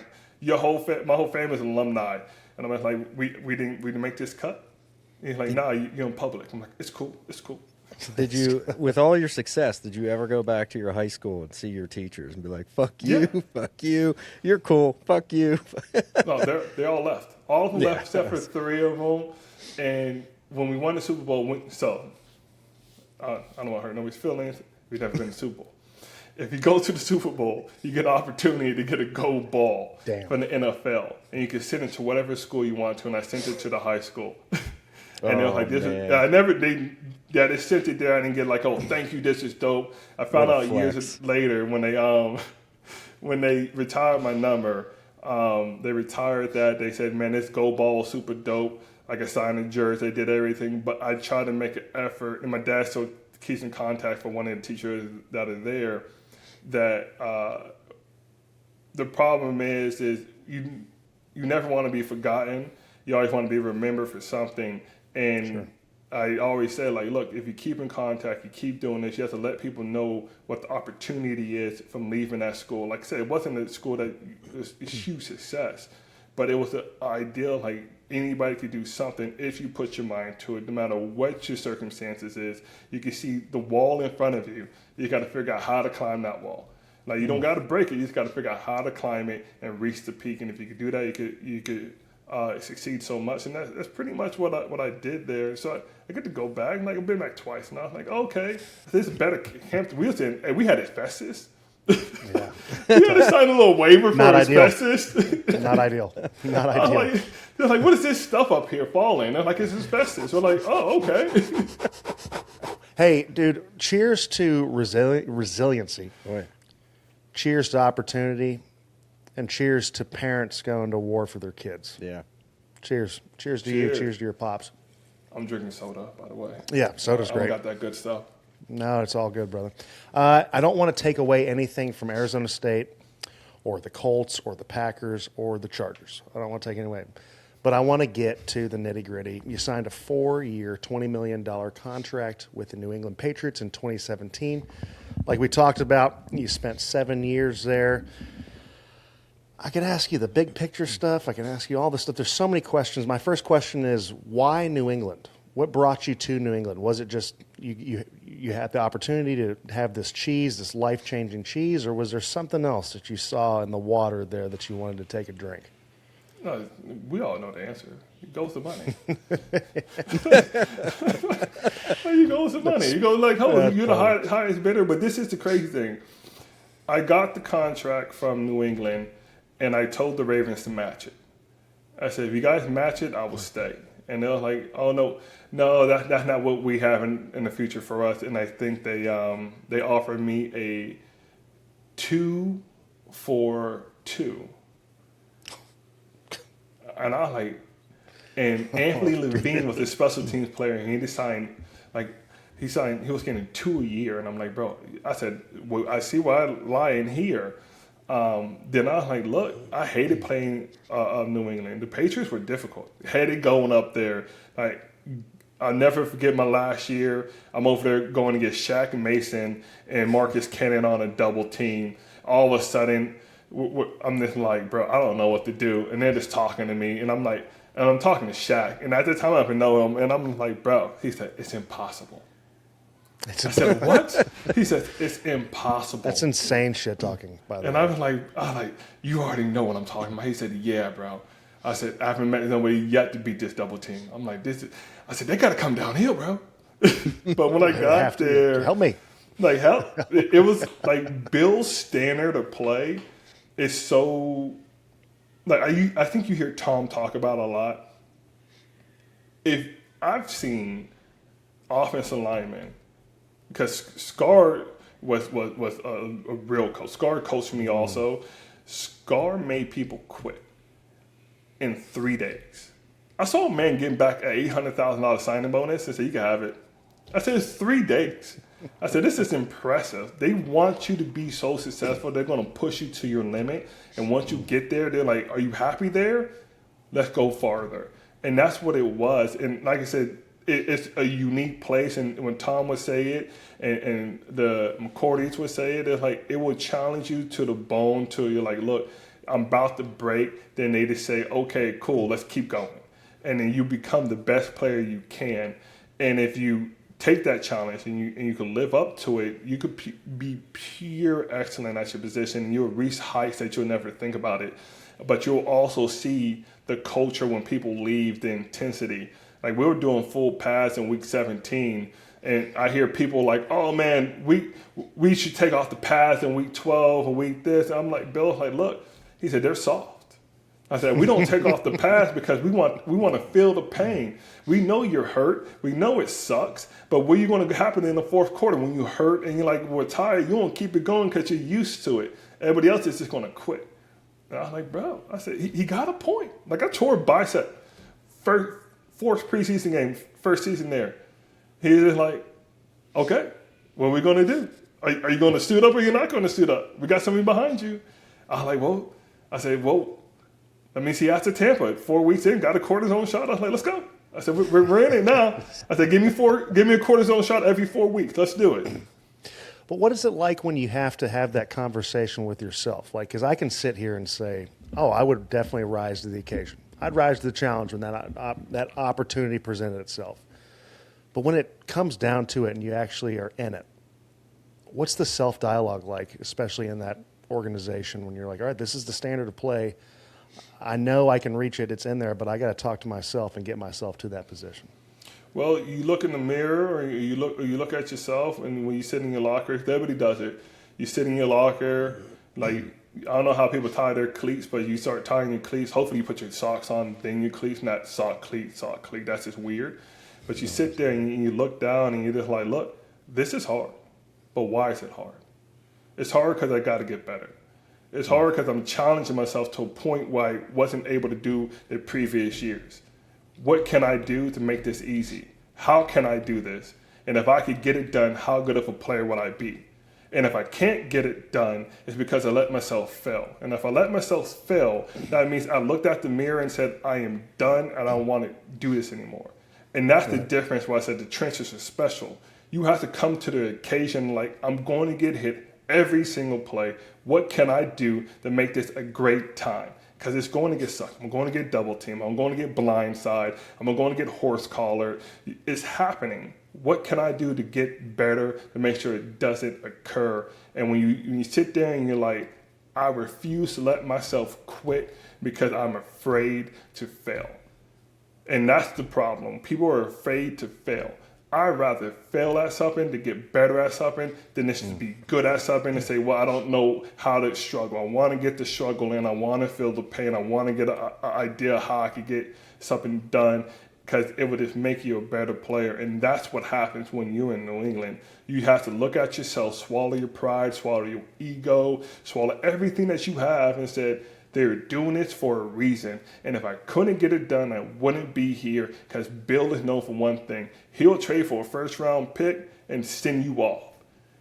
whole family's an alumni, and I'm like, we didn't make this cut. And he's like, nah, you're in public. I'm like, it's cool. Did you, with all your success, did you ever go back to your high school and see your teachers and be like, fuck you, fuck you, you're cool, fuck you? No, they all left. All of them left except for 3 of them, and when we won the Super Bowl, I don't want to hurt nobody's feelings. We've never been to the Super Bowl. If you go to the Super Bowl, you get an opportunity to get a gold ball from the NFL, and you can send it to whatever school you want to. And I sent it to the high school, and they were like, "This is." They sent it there. I didn't get like, "Oh, thank you, this is dope." I found out years later when they retired my number. They retired that. They said, "Man, this gold ball is super dope." Like I signed a jersey, they did everything, but I tried to make an effort, and my dad still keeps in contact for one of the teachers that are there. That the problem is you never want to be forgotten. You always want to be remembered for something. And I always say, like, look, if you keep in contact, you keep doing this, you have to let people know what the opportunity is from leaving that school. Like I said, it wasn't a school that was a huge success, but it was the ideal, like, anybody could do something if you put your mind to it, no matter what your circumstances is. You can see the wall in front of you. You got to figure out how to climb that wall. Like, you don't got to break it. You just got to figure out how to climb it and reach the peak. And if you could do that, you could succeed so much. And that's pretty much what I did there. So I get to go back. Like, I've been back twice now. I'm like, okay, this is better camp. We had asbestos. Yeah. We had to sign a little waiver for asbestos. Not ideal. Not ideal. They're like, what is this stuff up here falling? They're like, it's asbestos. We're like, oh, okay. Hey, dude, cheers to resiliency. Boy. Cheers to opportunity. And cheers to parents going to war for their kids. Yeah. Cheers. Cheers to you. Cheers to your pops. I'm drinking soda, by the way. Yeah, soda's great. I got that good stuff. No, it's all good, brother. I don't want to take away anything from Arizona State or the Colts or the Packers or the Chargers. I don't want to take anything away. But I want to get to the nitty-gritty. You signed a 4-year, $20 million contract with the New England Patriots in 2017. Like we talked about, you spent 7 years there. I can ask you the big picture stuff. I can ask you all this stuff. There's so many questions. My first question is, why New England? What brought you to New England? Was it just you had the opportunity to have this cheese, this life-changing cheese, or was there something else that you saw in the water there that you wanted to take a drink? No, we all know the answer. It goes to money. You go to money. You go like, oh, you're the highest bidder. But this is the crazy thing. I got the contract from New England, and I told the Ravens to match it. I said, if you guys match it, I will stay. And they were like, oh, no, that's not what we have in the future for us. And I think they offered me a 2 for 2. And I was like, and Anthony Levine was a special teams player, and he was getting 2 a year. And I'm like, bro, I said, well, I see why I lie in here. Then I was like, look, I hated playing New England. The Patriots were difficult. Hated going up there. Like, I'll never forget my last year. I'm over there going against Shaq Mason and Marcus Cannon on a double team. All of a sudden, I'm just like, bro, I don't know what to do. And they're just talking to me. And I'm like, and I'm talking to Shaq. And at the time, I didn't know him. And I'm like, bro, he said, it's impossible. I said, what? He said, it's impossible. That's insane shit talking, by the way. And I was like, you already know what I'm talking about. He said, yeah, bro. I said, I haven't met nobody yet to beat this double team. I'm like, I said, they got to come downhill, bro. But when I got there, help me. Like hell, it was like Bill's standard of play is so like I think you hear Tom talk about a lot. If I've seen offensive linemen, because Scar was a real coach. Scar coached me also. Scar made people quit in 3 days. I saw a man getting back an $800,000 signing bonus and said, "You can have it." I said, "It's 3 days." I said, "This is impressive." They want you to be so successful. They're going to push you to your limit. And once you get there, they're like, "Are you happy there? Let's go farther." And that's what it was. And like I said, it's a unique place. And when Tom would say it and the McCourties would say it, it's like it will challenge you to the bone till you're like, "Look, I'm about to break." Then they just say, "Okay, cool, let's keep going." And then you become the best player you can. And if you take that challenge and you can live up to it, you could be pure excellent at your position, and you'll reach heights that you'll never think about it. But you'll also see the culture when people leave, the intensity. Like we were doing full pads in week 17, and I hear people like, "Oh man, we should take off the pads in week 12 or week this." And I'm like, Bill's like, "Look," he said, "they're soft." I said, "We don't take off the pads because we want to feel the pain. We know you're hurt. We know it sucks. But what are you going to happen in the fourth quarter when you're hurt and you're like, we're tired? You won't keep it going because you're used to it. Everybody else is just going to quit." And I was like, "Bro," I said, he got a point. Like I tore a bicep, fourth preseason game, first season there. He's just like, "Okay, what are we going to do? Are you going to suit up or you're not going to suit up? We got somebody behind you." I was like, "Well," I said, "Well, that means he after Tampa, 4 weeks in, got a cortisone shot." I was like, "Let's go." I said, we're in it now. I said, give me a cortisone shot every 4 weeks. Let's do it. But what is it like when you have to have that conversation with yourself? Like, because I can sit here and say, "Oh, I would definitely rise to the occasion. I'd rise to the challenge when that opportunity presented itself." But when it comes down to it and you actually are in it, what's the self-dialogue like, especially in that organization when you're like, "All right, this is the standard of play. I know I can reach it. It's in there, but I got to talk to myself and get myself to that position"? Well, you look in the mirror, or you look at yourself, and when you sit in your locker, everybody does it. You sit in your locker, like I don't know how people tie their cleats, but you start tying your cleats. Hopefully, you put your socks on, then your cleats, not sock cleat. That's just weird. But you sit there and you look down, and you're just like, "Look, this is hard, but why is it hard? It's hard because I got to get better. It's hard because I'm challenging myself to a point where I wasn't able to do the previous years. What can I do to make this easy? How can I do this? And if I could get it done, how good of a player would I be? And if I can't get it done, it's because I let myself fail. And if I let myself fail, that means I looked at the mirror and said, I am done and I don't want to do this anymore." And that's the difference where I said the trenches are special. You have to come to the occasion like, I'm going to get hit every single play. What can I do to make this a great time? Because it's going to get sucked. I'm going to get double teamed. I'm going to get blindside. I'm going to get horse collared. It's happening. What can I do to get better to make sure it doesn't occur? And when you sit there and you're like, I refuse to let myself quit because I'm afraid to fail. And that's the problem. People are afraid to fail. I'd rather fail at something to get better at something than just be good at something and say, well, I don't know how to struggle. I want to get the struggle in. I want to feel the pain. I want to get an idea how I could get something done because it would just make you a better player. And that's what happens when you're in New England. You have to look at yourself, swallow your pride, swallow your ego, swallow everything that you have and said, they're doing this for a reason. And if I couldn't get it done, I wouldn't be here because Bill is known for one thing. He'll trade for a first-round pick and send you off.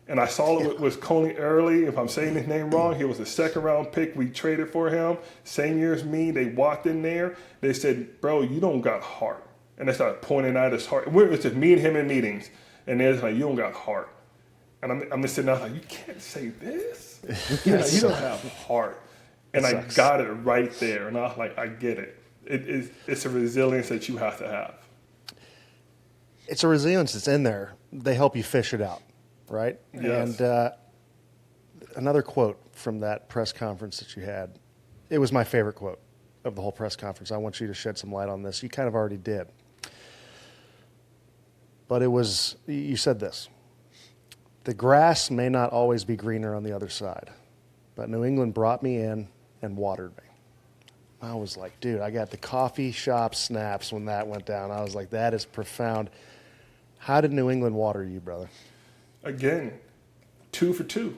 And I saw it with Coney Early. If I'm saying his name wrong, he was a second-round pick. We traded for him. Same year as me. They walked in there. They said, bro, you don't got heart. And they started pointing at his heart. It's just me and him in meetings. And they're just like, you don't got heart. And I'm just sitting there like, you can't say this. Like, you don't have heart. And I got it right there. And I was like, I get it. It's a resilience that you have to have. It's a resilience that's in there. They help you fish it out, right? Yes. And another quote from that press conference that you had, it was my favorite quote of the whole press conference. I want you to shed some light on this. You kind of already did. But it was, you said this, The grass may not always be greener on the other side, but New England brought me in and watered me. I was like, dude, I got the coffee shop snaps when that went down. I was like, that is profound. How did New England water you, brother? Again, 2 for 2.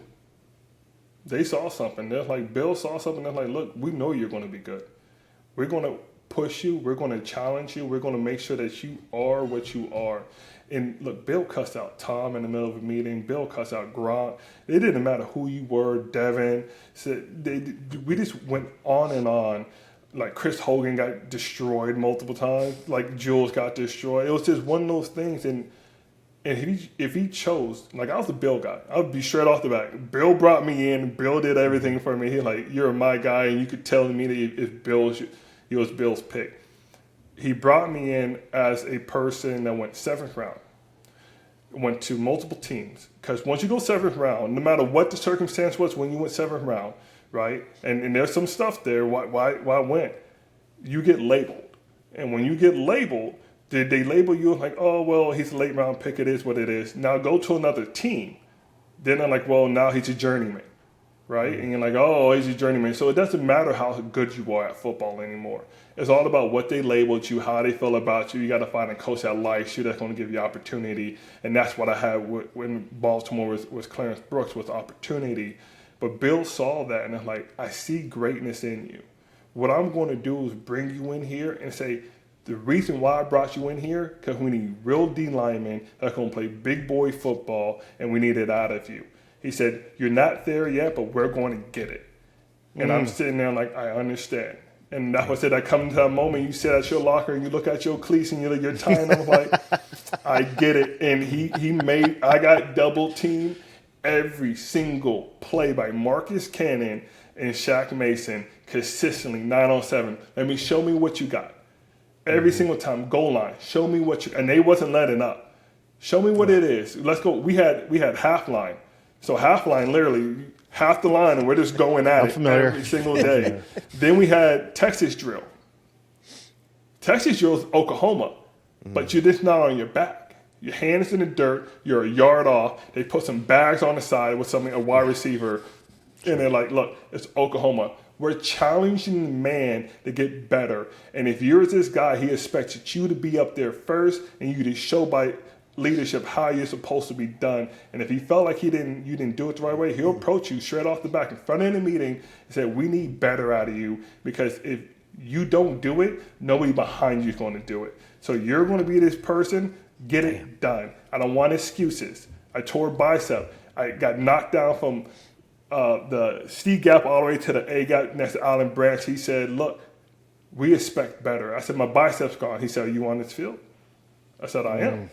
They saw something. They're like, Bill saw something. They're like, look, we know you're going to be good. We're going to push you. We're going to challenge you. We're going to make sure that you are what you are. And look, Bill cussed out Tom in the middle of a meeting. Bill cussed out Gronk. It didn't matter who you were, Devin. We just went on and on. Like Chris Hogan got destroyed multiple times. Like Jules got destroyed. It was just one of those things. And if he chose, like I was a Bill guy, I would be straight off the bat. Bill brought me in. Bill did everything for me. He's like, you're my guy. And you could tell me that if he was Bill's pick. He brought me in as a person that went 7th round, went to multiple teams. Because once you go 7th round, no matter what the circumstance was when you went 7th round, right? And there's some stuff there, why I went. You get labeled. And when you get labeled, did they label you like, oh, well, he's a late round pick, it is what it is. Now go to another team. Then they're like, well, now he's a journeyman, right? And you're like, oh, he's a journeyman. So it doesn't matter how good you are at football anymore. It's all about what they labeled you, how they feel about you. You got to find a coach that likes you, that's going to give you opportunity. And that's what I had when Baltimore was Clarence Brooks, was opportunity. But Bill saw that and it's like, I see greatness in you. What I'm going to do is bring you in here and say, the reason why I brought you in here, because we need real D linemen that's going to play big boy football, and we need it out of you. He said, you're not there yet, but we're going to get it. And I'm sitting there like, I understand. And that was it. I come to that moment, you sit at your locker and you look at your cleats and you're tying them like, I get it. And I got double teamed every single play by Marcus Cannon and Shaq Mason consistently, 9-on-7. Show me what you got. Every single time, goal line, show me what you, and they wasn't letting up. Show me what it is. Let's go. We had half line. So half line, literally, half the line, and we're just going at it every single day. Then we had Texas drill. Texas drill is Oklahoma, but you're just not on your back. Your hands in the dirt, you're a yard off. They put some bags on the side with a wide receiver, and they're like, look, it's Oklahoma. We're challenging the man to get better. And if you're this guy, he expects you to be up there first and you to show by leadership how you're supposed to be done. And if he felt like you didn't do it the right way, he'll approach you straight off the back in front of the meeting and say, we need better out of you, because if you don't do it, nobody behind you is going to do it. So you're going to be this person, get it done. I don't want excuses. I tore a bicep. I got knocked down from the C gap all the way to the A gap next to Allen Branch. He said, look, we expect better. I said, my bicep's gone. He said, are you on this field? I said, I am.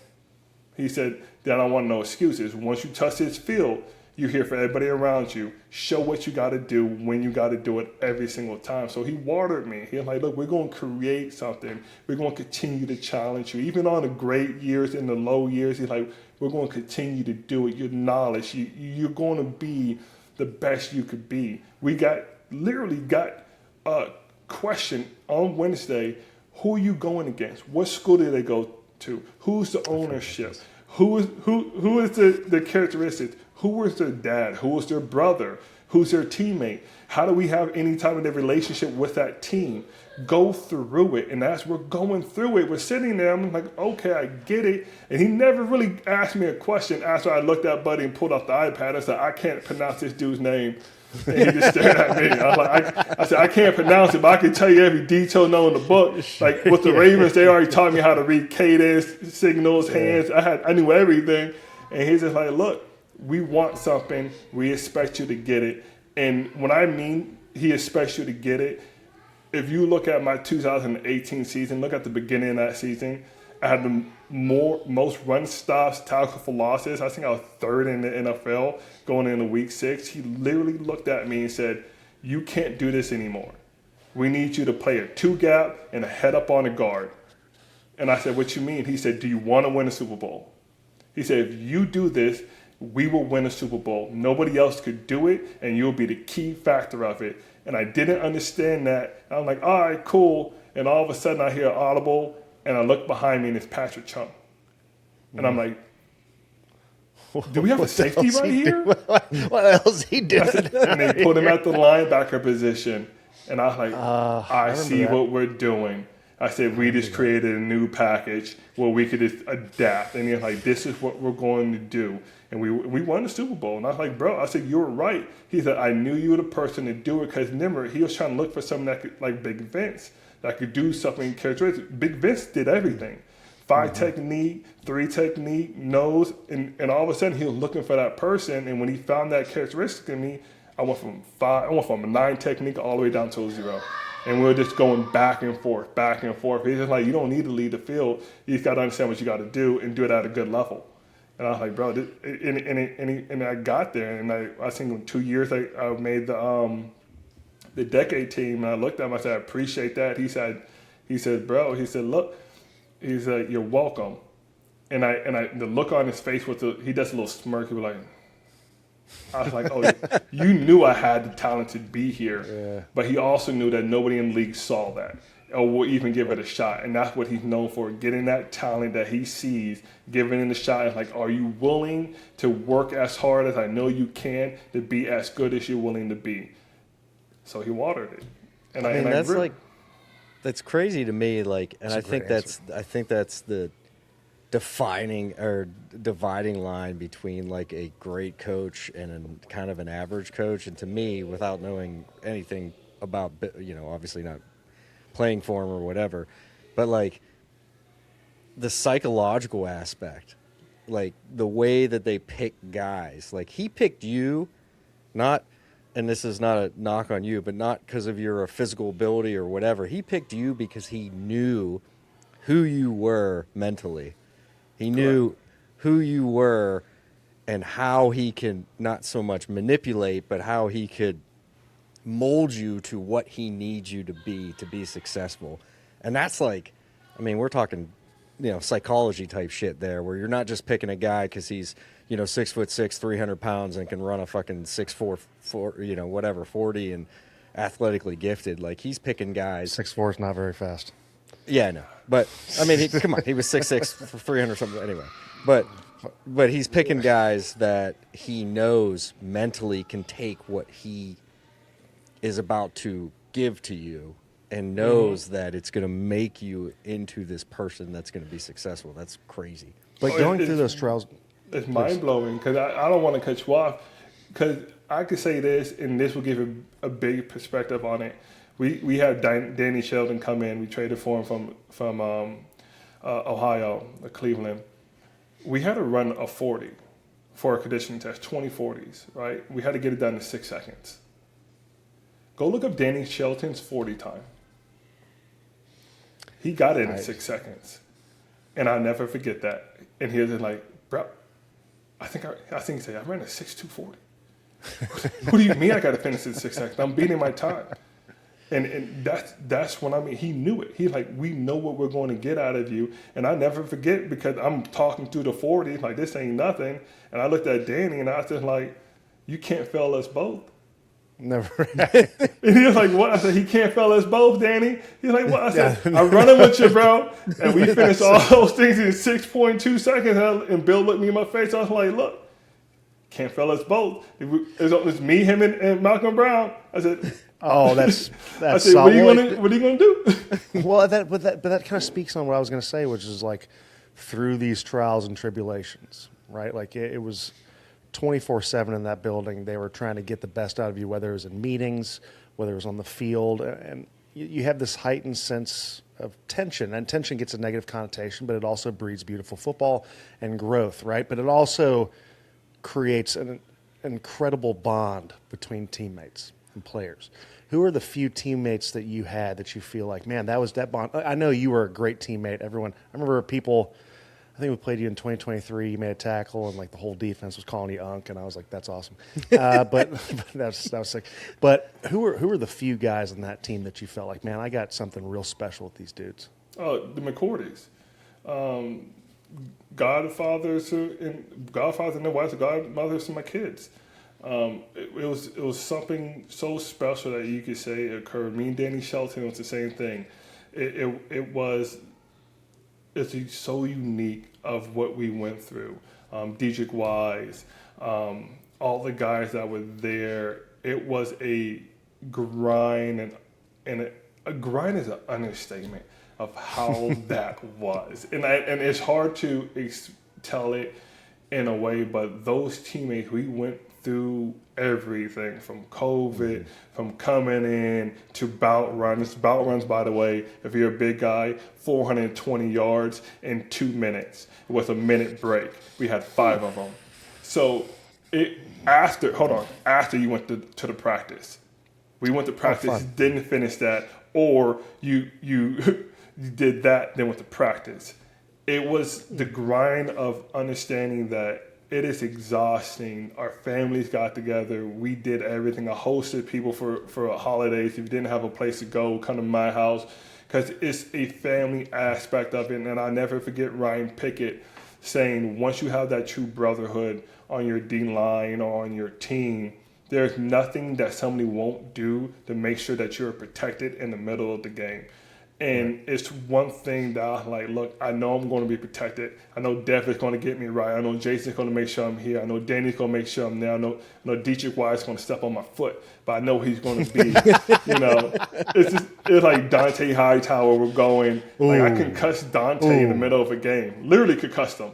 He said, then I don't want no excuses. Once you touch this field, you're here for everybody around you. Show what you got to do when you got to do it every single time. So he watered me. He was like, look, we're going to create something. We're going to continue to challenge you. Even on the great years and the low years, he's like, we're going to continue to do it. Your knowledge, you're going to be the best you could be. We literally got a question on Wednesday. Who are you going against? What school did they go to? Who's the ownership? Who is the characteristics? Who was their dad? Who was their brother? Who's their teammate? How do we have any type of a relationship with that team? Go through it. And as we're going through it, we're sitting there, I'm like, okay, I get it. And he never really asked me a question after I looked at Buddy and pulled off the iPad. I said, I can't pronounce this dude's name. And he just stared at me. I said, I can't pronounce it, but I can tell you every detail known in the book. Like with the Ravens, they already taught me how to read cadence, signals, hands. I knew everything. And he's just like, look, we want something. We expect you to get it. And when I mean he expects you to get it, if you look at my 2018 season, look at the beginning of that season, I had the most run stops, tackle for losses. I think I was third in the NFL going into week 6. He literally looked at me and said, you can't do this anymore. We need you to play a 2-gap and a head up on a guard. And I said, what you mean? He said, do you want to win a Super Bowl? He said, if you do this, we will win a Super Bowl. Nobody else could do it, and you'll be the key factor of it. And I didn't understand that. I'm like, all right, cool. And all of a sudden I hear an audible, and I look behind me, and it's Patrick Chung. And I'm like, do we have a safety right here? What else he doing? And they put him at the linebacker position. And I was like, I see that. what we're doing. I said, we just created a new package where we could just adapt. And he's like, this is what we're going to do. And we won the Super Bowl. And I was like, bro, I said, you were right. He said, I knew you were the person to do it. Because remember, he was trying to look for someone that could, like Big Vince, that could do something characteristic. Big Vince did everything. 5 technique, 3 technique, nose. And all of a sudden, he was looking for that person. And when he found that characteristic in me, I went from a 9 technique all the way down to a 0. And we were just going back and forth, back and forth. He's just like, you don't need to lead the field. You just got to understand what you got to do and do it at a good level. And I was like, bro, and I got there. And I think in 2 years, I made the decade team. And I looked at him, I said, I appreciate that. He said, bro, look, he said, you're welcome. And the look on his face was, he does a little smirk. He was like, I was like, oh, you knew I had the talent to be here. Yeah. But he also knew that nobody in the league saw that or will even give it a shot. And that's what he's known for, getting that talent that he sees, giving it a shot. It's like, are you willing to work as hard as I know you can to be as good as you're willing to be? So he watered it. And I that's like, that's crazy to me. Like, and I think that's the dividing line between like a great coach and a kind of an average coach. And to me, without knowing anything about, obviously not playing for him or whatever, but like the psychological aspect, like the way that they pick guys, like he picked you, not, and this is not a knock on you, but not because of your physical ability or whatever. He picked you because he knew who you were mentally. He knew who you were and how he can not so much manipulate, but how he could mold you to what he needs you to be successful. And that's like, I mean, we're talking, psychology type shit there, where you're not just picking a guy because he's, 6'6", 300 pounds and can run a fucking 6'4", 40 and athletically gifted. Like he's picking guys. 6'4" is not very fast. Yeah, I know. But, I mean, come on. He was 6'6", 300 something. Anyway. But he's picking guys that he knows mentally can take what he is about to give to you and knows that it's going to make you into this person that's going to be successful. That's crazy. But going through those trials. It's mind-blowing because I don't want to cut you off because I could say this, and this will give a big perspective on it. We had Danny Shelton come in. We traded for him from Ohio, Cleveland. We had to run a 40 for a conditioning test, 20 40s, right? We had to get it done in 6 seconds. Go look up Danny Shelton's 40 time. He got it in 6 seconds. And I'll never forget that. And he was like, bro, I think he said, I ran a 6.2 40. What do you mean I got to finish in 6 seconds? I'm beating my time. And that's when, he knew it. He's like, we know what we're going to get out of you. And I never forget because I'm talking through the 40, like, this ain't nothing. And I looked at Danny and I was just like, you can't fail us both. Never. And he was like, what? I said, he can't fail us both, Danny. He's like, what? I said, I'm running with you, bro. And we finished all those things in 6.2 seconds. And Bill looked me in my face. I was like, look, can't fail us both. It's me, him, and Malcolm Brown. I said, oh, that's I said, what are you gonna do? Well, but that kind of speaks on what I was going to say, which is like through these trials and tribulations, right? Like it was 24/7 in that building. They were trying to get the best out of you, whether it was in meetings, whether it was on the field, and you have this heightened sense of tension. And tension gets a negative connotation, but it also breeds beautiful football and growth, right? But it also creates an incredible bond between teammates and players. Who are the few teammates that you had that you feel like, man, that was that bond? I know you were a great teammate. Everyone, I remember people, I think we played you in 2023. You made a tackle, and like the whole defense was calling you Unc, and I was like, that's awesome. But that was sick. But who were the few guys on that team that you felt like, man, I got something real special with these dudes? Oh, the McCourtys. Godfathers and their wives, godmothers to my kids. It was something so special that you could say it occurred. Me and Danny Shelton was the same thing. It's so unique of what we went through. Dietrich Wise, all the guys that were there. It was a grind, and a grind is an understatement of how that was. And it's hard to tell it in a way, but those teammates, we went through everything from COVID, from coming in to bout runs. Bout runs, by the way, if you're a big guy, 420 yards in 2 minutes with a minute break. We had 5 of them. So after you went to the practice, we went to practice, didn't finish that, or you did that, then went to practice. It was the grind of understanding that it is exhausting. Our families got together. We did everything. I hosted people for holidays. If you didn't have a place to go, come to my house, because it's a family aspect of it. And I'll never forget Ryan Pickett saying, once you have that true brotherhood on your D-line or on your team, there's nothing that somebody won't do to make sure that you're protected in the middle of the game. And it's one thing that I'm like, look, I know I'm going to be protected. I know Dev is going to get me right. I know Jason's going to make sure I'm here. I know Danny's going to make sure I'm there. I know Dietrich Wise is going to step on my foot, but I know he's going to be, it's like Dante Hightower. We're going, like I concussed Dante in the middle of a game. Literally concussed him.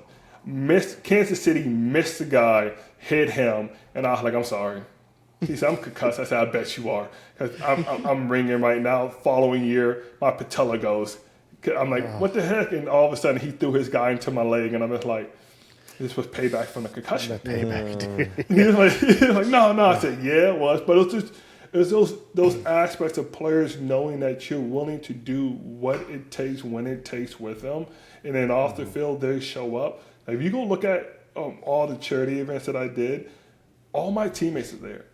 Kansas City missed the guy, hit him, and I was like, I'm sorry. He said, I'm concussed. I said, I bet you are. Because I'm ringing right now. Following year, my patella goes. I'm like, what the heck? And all of a sudden, he threw his guy into my leg. And I'm just like, this was payback from the concussion. Payback, dude. He was like, no. I said, yeah, it was. But it was those aspects of players knowing that you're willing to do what it takes, when it takes with them. And then off the field, they show up. Like, if you go look at all the charity events that I did, all my teammates are there.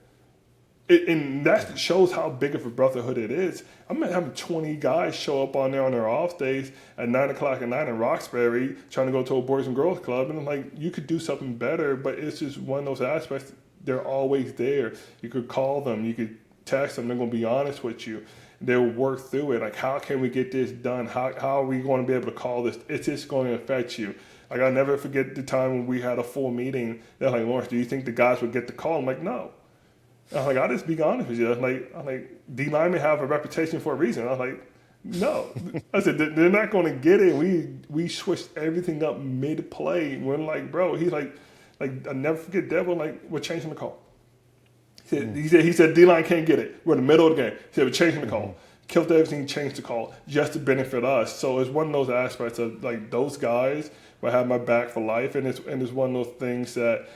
And that shows how big of a brotherhood it is. I'm having 20 guys show up on there on their off days at 9 o'clock at night in Roxbury trying to go to a Boys and Girls Club. And I'm like, you could do something better, but it's just one of those aspects. They're always there. You could call them. You could text them. They're going to be honest with you. They'll work through it. Like, how can we get this done? How are we going to be able to call this? It's just going to affect you. Like, I'll never forget the time when we had a full meeting. They're like, Lawrence, do you think the guys would get the call? I'm like, no. I was like, I'll just be honest with you. I'm like, D-linemen have a reputation for a reason. I was like, no. I said, they're not going to get it. We switched everything up mid-play. We're like, bro, he's like I'll never forget Devil, like, we're changing the call. He said D-line can't get it. We're in the middle of the game. He said, we're changing the call. Killed everything, changed the call just to benefit us. So it's one of those aspects of, like, those guys will have my back for life. And it's one of those things that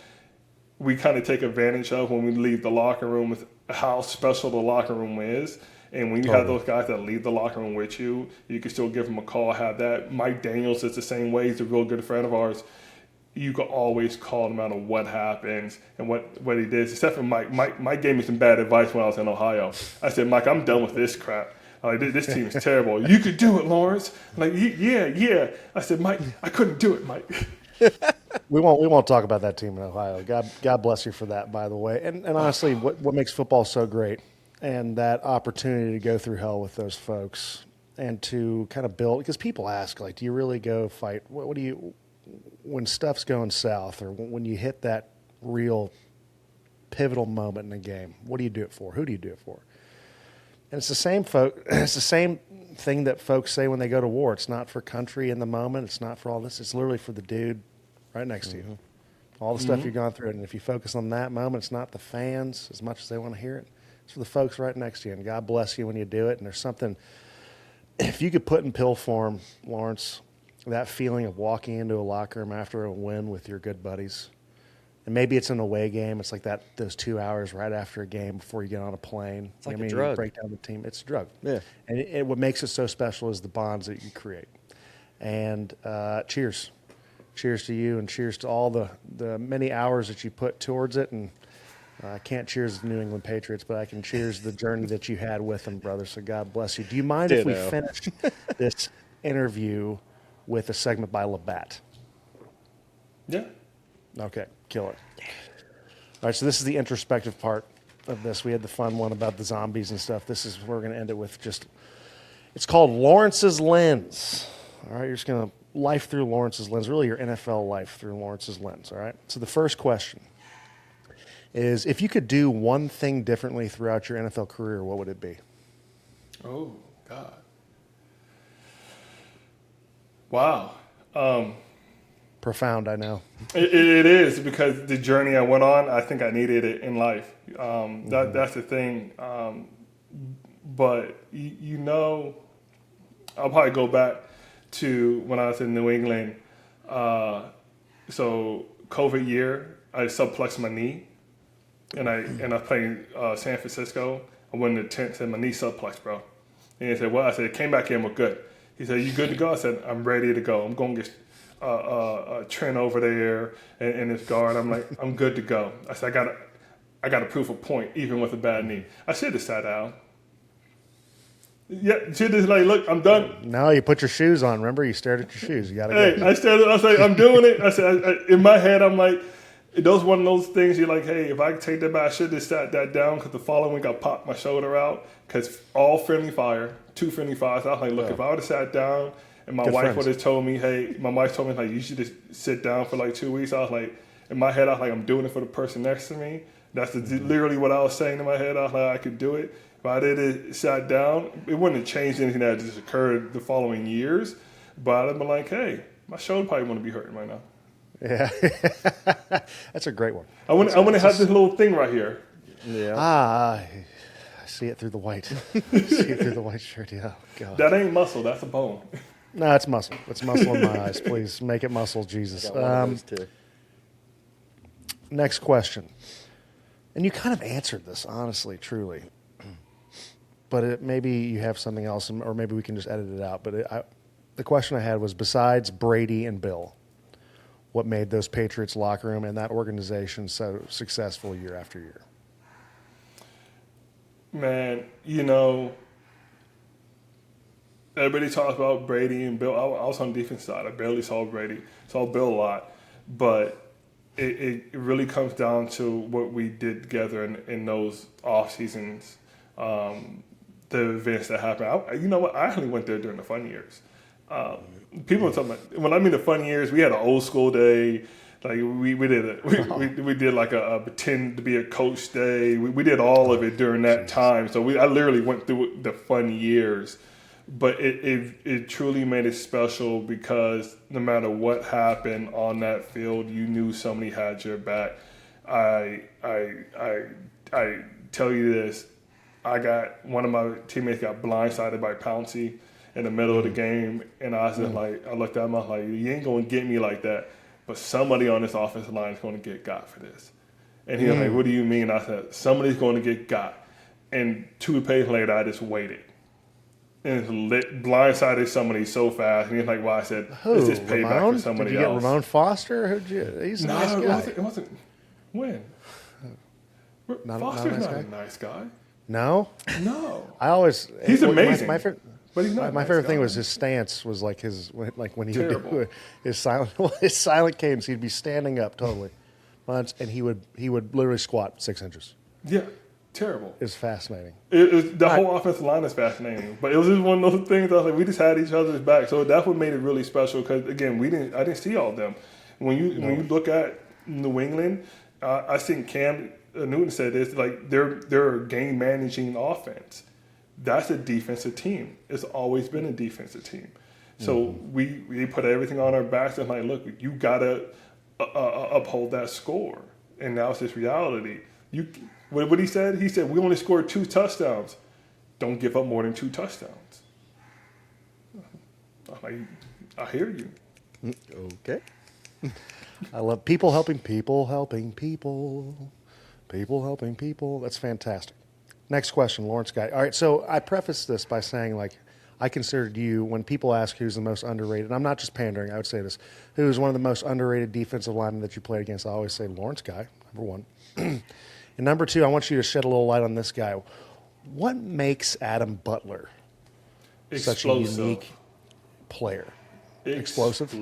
we kind of take advantage of when we leave the locker room, with how special the locker room is. And when you have those guys that leave the locker room with you, you can still give them a call, have that. Mike Daniels is the same way. He's a real good friend of ours. You can always call him out on what happens and what he did. Except for Mike. Mike gave me some bad advice when I was in Ohio. I said, Mike, I'm done with this crap. Like, this team is terrible. You could do it, Lawrence. I'm like, yeah. I said, Mike, I couldn't do it, Mike. We won't talk about that team in Ohio. God bless you for that, by the way. And honestly, what makes football so great, and that opportunity to go through hell with those folks and to kind of build, because people ask, like, do you really go fight? What do you, when stuff's going south, or when you hit that real pivotal moment in the game, what do you do it for? Who do you do it for? And it's the same thing that folks say when they go to war. It's not for country in the moment. It's not for all this. It's literally for the dude right next to you. All the stuff you've gone through. And if you focus on that moment, it's not the fans as much as they want to hear it. It's for the folks right next to you. And God bless you when you do it. And there's something, if you could put in pill form, Lawrence, that feeling of walking into a locker room after a win with your good buddies. And maybe it's an away game. It's like those 2 hours right after a game before you get on a plane. It's like a drug. You break down the team. It's a drug. Yeah. And what makes it so special is the bonds that you create. And cheers. Cheers to you, and cheers to all the many hours that you put towards it. And I can't cheers the New England Patriots, but I can cheers the journey that you had with them, brother. So God bless you. Do you mind if we finish this interview with a segment by LaBatt? Yeah. Okay, kill it. All right, so this is the introspective part of this. We had the fun one about the zombies and stuff. We're going to end it with it's called Lawrence's Lens. All right, you're just going to life through Lawrence's lens, really your NFL life through Lawrence's lens, all right? So the first question is, if you could do one thing differently throughout your NFL career, what would it be? Oh, God. Wow. Profound, I know. It is, because the journey I went on, I think I needed it in life. That's the thing. But, you know, I'll probably go back to when I was in New England. So COVID year, I subplexed my knee, and I played San Francisco. I went in the tent, said my knee subplexed, bro. And he said, well, I said, came back in, we're good. He said, you good to go? I said, I'm ready to go. I'm going to get Trent over there and his guard. I'm like, I'm good to go. I said, I got to prove a point, even with a bad knee. I should have sat down. Yeah, should have like, look, I'm done. No, you put your shoes on. Remember, you stared at your shoes. You got to Hey, go. I was like, I'm doing it. I said, in my head, I'm like, those one of those things you're like, hey, if I take that back, I should have sat that down, because the following week I popped my shoulder out, because all friendly fire, 2 friendly fires. I was like, look, if I would have sat down and my wife would have told me, hey, my wife told me, like, you should just sit down for like 2 weeks. I was like, in my head, I was like, I'm doing it for the person next to me. That's literally what I was saying in my head. I was like, I could do it. If I did it, sat down, it wouldn't have changed anything that just occurred the following years. But I'd been like, hey, my shoulder probably wouldn't be hurting right now. Yeah. That's a great one. I want to have this little thing right here. Yeah. I see it through the white. See it through the white shirt. Yeah. God. That ain't muscle, that's a bone. No, it's muscle. It's muscle in my eyes. Please make it muscle, Jesus. Got one of those too. Next question. And you kind of answered this, honestly, truly. But maybe you have something else, or maybe we can just edit it out. But the question I had was, besides Brady and Bill, what made those Patriots locker room and that organization so successful year after year? Man, you know, everybody talks about Brady and Bill. I was on the defense side. I barely saw Brady. Saw Bill a lot. But it really comes down to what we did together in those off seasons, the events that happened. You know what? I actually went there during the fun years. People are talking about, when I mean the fun years, we had an old school day. Like we did like a pretend to be a coach day. We did all of it during that time. So I literally went through the fun years. But it truly made it special, because no matter what happened on that field, you knew somebody had your back. I tell you this, one of my teammates got blindsided by Pouncey in the middle of the game, and I was just like, I looked at him, I was like, you ain't gonna get me like that, but somebody on this offensive line is gonna get got for this. And he was like, what do you mean? I said, somebody's gonna get got. And 2 plays later, I just waited. And blindsided somebody so fast. And he's like, well, I said, it's just payback Ramon? for somebody Did you else. get Ramon Foster? He's a nice guy. It wasn't. When? Foster's not a nice guy. No? No. He's amazing. My favorite. But he's not My favorite thing was his stance. Was like when he would do his silent cadence. He'd be standing up totally, and he would literally squat 6 inches. Yeah, terrible. It's fascinating. The whole offensive line is fascinating, but it was just one of those things. I was like, we just had each other's back, so that's what made it really special. Because again, I didn't see all of them. When you look at New England, I think Cam Newton said this, like they're a game managing offense. That's a defensive team. It's always been a defensive team. So we put everything on our backs and like, look, you gotta uphold that score. And now it's just reality. What he said? He said, we only scored 2 touchdowns. Don't give up more than 2 touchdowns. I'm like, I hear you. Okay. I love people helping people, helping people, people helping people. That's fantastic. Next question, Lawrence Guy. All right, so I preface this by saying, like, I considered you, when people ask who's the most underrated, and I'm not just pandering, I would say this, who's one of the most underrated defensive linemen that you played against, I always say Lawrence Guy, number 1. And number 2, I want you to shed a little light on this guy. What makes Adam Butler such a unique player? Explosive?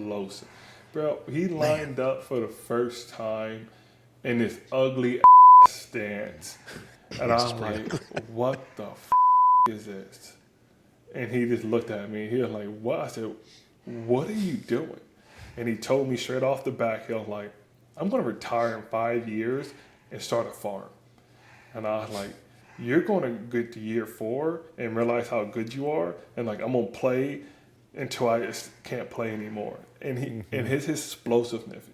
Bro, he lined up for the first time in this ugly stance. And I was like, what the is this? And he just looked at me. He was like, what? I said, what are you doing? And he told me straight off the back, he was like, I'm going to retire in 5 years and start a farm. And I was like, you're going to get to year 4 and realize how good you are. And like, I'm going to play until I just can't play anymore. And he and his explosiveness,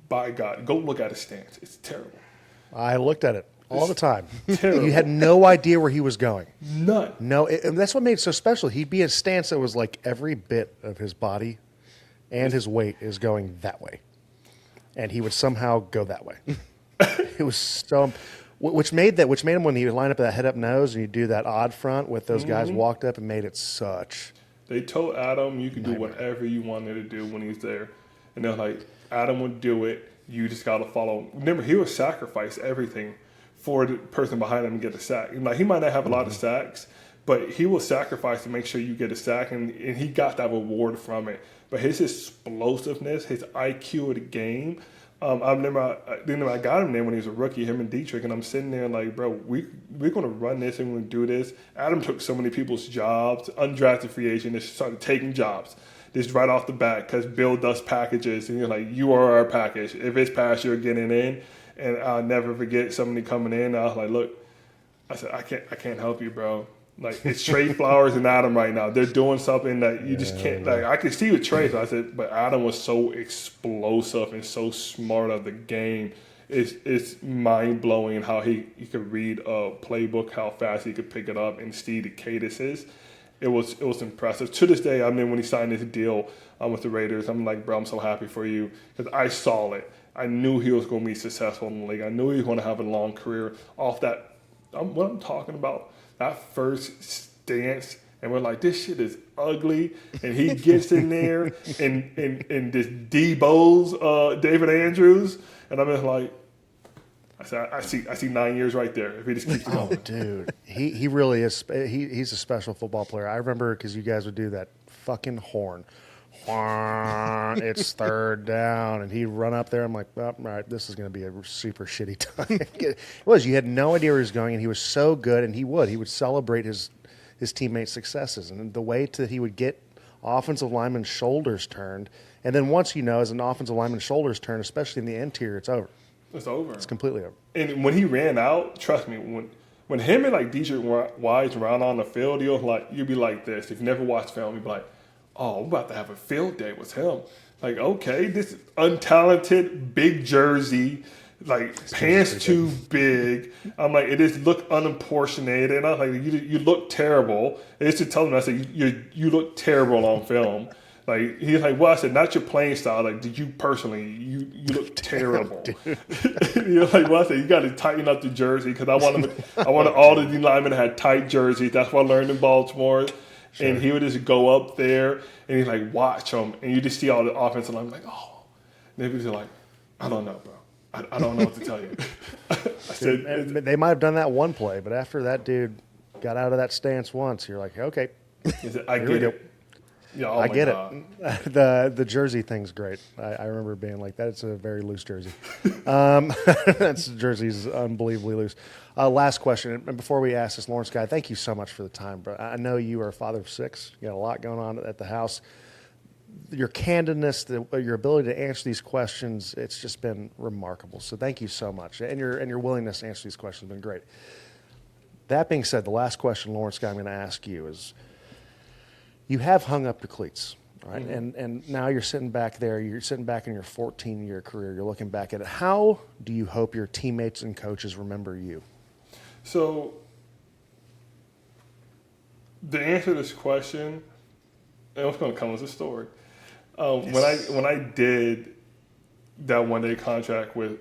by God, go look at his stance. It's terrible. I looked at it all the time. Terrible. You had no idea where he was going. None. No, and that's what made it so special. He'd be in a stance that was like every bit of his body and his weight is going that way. And he would somehow go that way. It was so, which made him, when he would line up that head up nose and you do that odd front with those guys walked up, and made it such. They told Adam you could do whatever you wanted to do when he's there. And they're like, Adam would do it. You just got to follow. Remember, he would sacrifice everything for the person behind him to get a sack. Like, he might not have a lot of sacks, but he will sacrifice to make sure you get a sack, and he got that reward from it. But his explosiveness, his IQ of the game, I remember I got him there when he was a rookie, him and Dietrich, and I'm sitting there like, bro, we're going to run this and we're going to do this. Adam took so many people's jobs, undrafted free agent, just started taking jobs. Just right off the bat, because Bill does packages, and you're like, you are our package. If it's passed, you're getting in. And I'll never forget somebody coming in. I was like, look, I said, I can't help you, bro. Like, it's Trey Flowers and Adam right now. They're doing something that you just can't. Like, I could see with Trey. So I said, but Adam was so explosive and so smart of the game. It's mind blowing how he could read a playbook, how fast he could pick it up and see the cadences. It was impressive. To this day, I mean, when he signed his deal with the Raiders, I'm like, bro, I'm so happy for you, because I saw it. I knew he was going to be successful in the league. I knew he was going to have a long career off that. What I'm talking about, that first stance, and we're like, this shit is ugly. And he gets in there and this Debo's David Andrews, and I'm just like, I see 9 years right there if he just keeps going. Oh, dude, he really is. He's a special football player. I remember because you guys would do that fucking horn. It's third down, and he'd run up there. I'm like, oh, all right, this is going to be a super shitty time. It was. You had no idea where he was going, and he was so good, and he would celebrate his teammates' successes, and the way that he would get offensive linemen's shoulders turned, and then once as an offensive lineman's shoulders turn, especially in the interior, it's over. It's over. It's completely over. And when he ran out, trust me, when him and like Dietrich Wise ran on the field, you'd be like this. If you never watched film, you'd be like, oh, we're about to have a field day with him. Like, okay, this untalented, big jersey, like pants too big. I'm like, it just looked unapportionated. And I'm like, you look terrible. And it's to tell him, I said, you look terrible on film. Like, he's like, well, I said, not your playing style. Like, did you personally, you look terrible. You're like, well, I said, you got to tighten up the jersey, because I wanted all the D linemen to have tight jerseys. That's what I learned in Baltimore. Sure. And he would just go up there and he's like, watch them. And you just see all the offensive linemen like, oh. And they'd be like, I don't know, bro. I don't know what to tell you. I said, they might have done that one play, but after that dude got out of that stance once, you're like, okay. I get it. Yeah, oh I get God. it. The jersey thing's great. I remember being like, that's a very loose jersey. That jersey's unbelievably loose. Last question, and before we ask this, Lawrence guy, thank you so much for the time, bro. I know you are a father of 6. You got a lot going on at the house. Your candidness, your ability to answer these questions, it's just been remarkable. So thank you so much, and your willingness to answer these questions has been great. That being said, the last question, Lawrence guy, I'm going to ask you is, you have hung up the cleats, right? Mm-hmm. And now you're sitting back there. You're sitting back in your 14-year career. You're looking back at it. How do you hope your teammates and coaches remember you? So the answer to this question, and it's going to come as a story. Yes. When I did that one-day contract with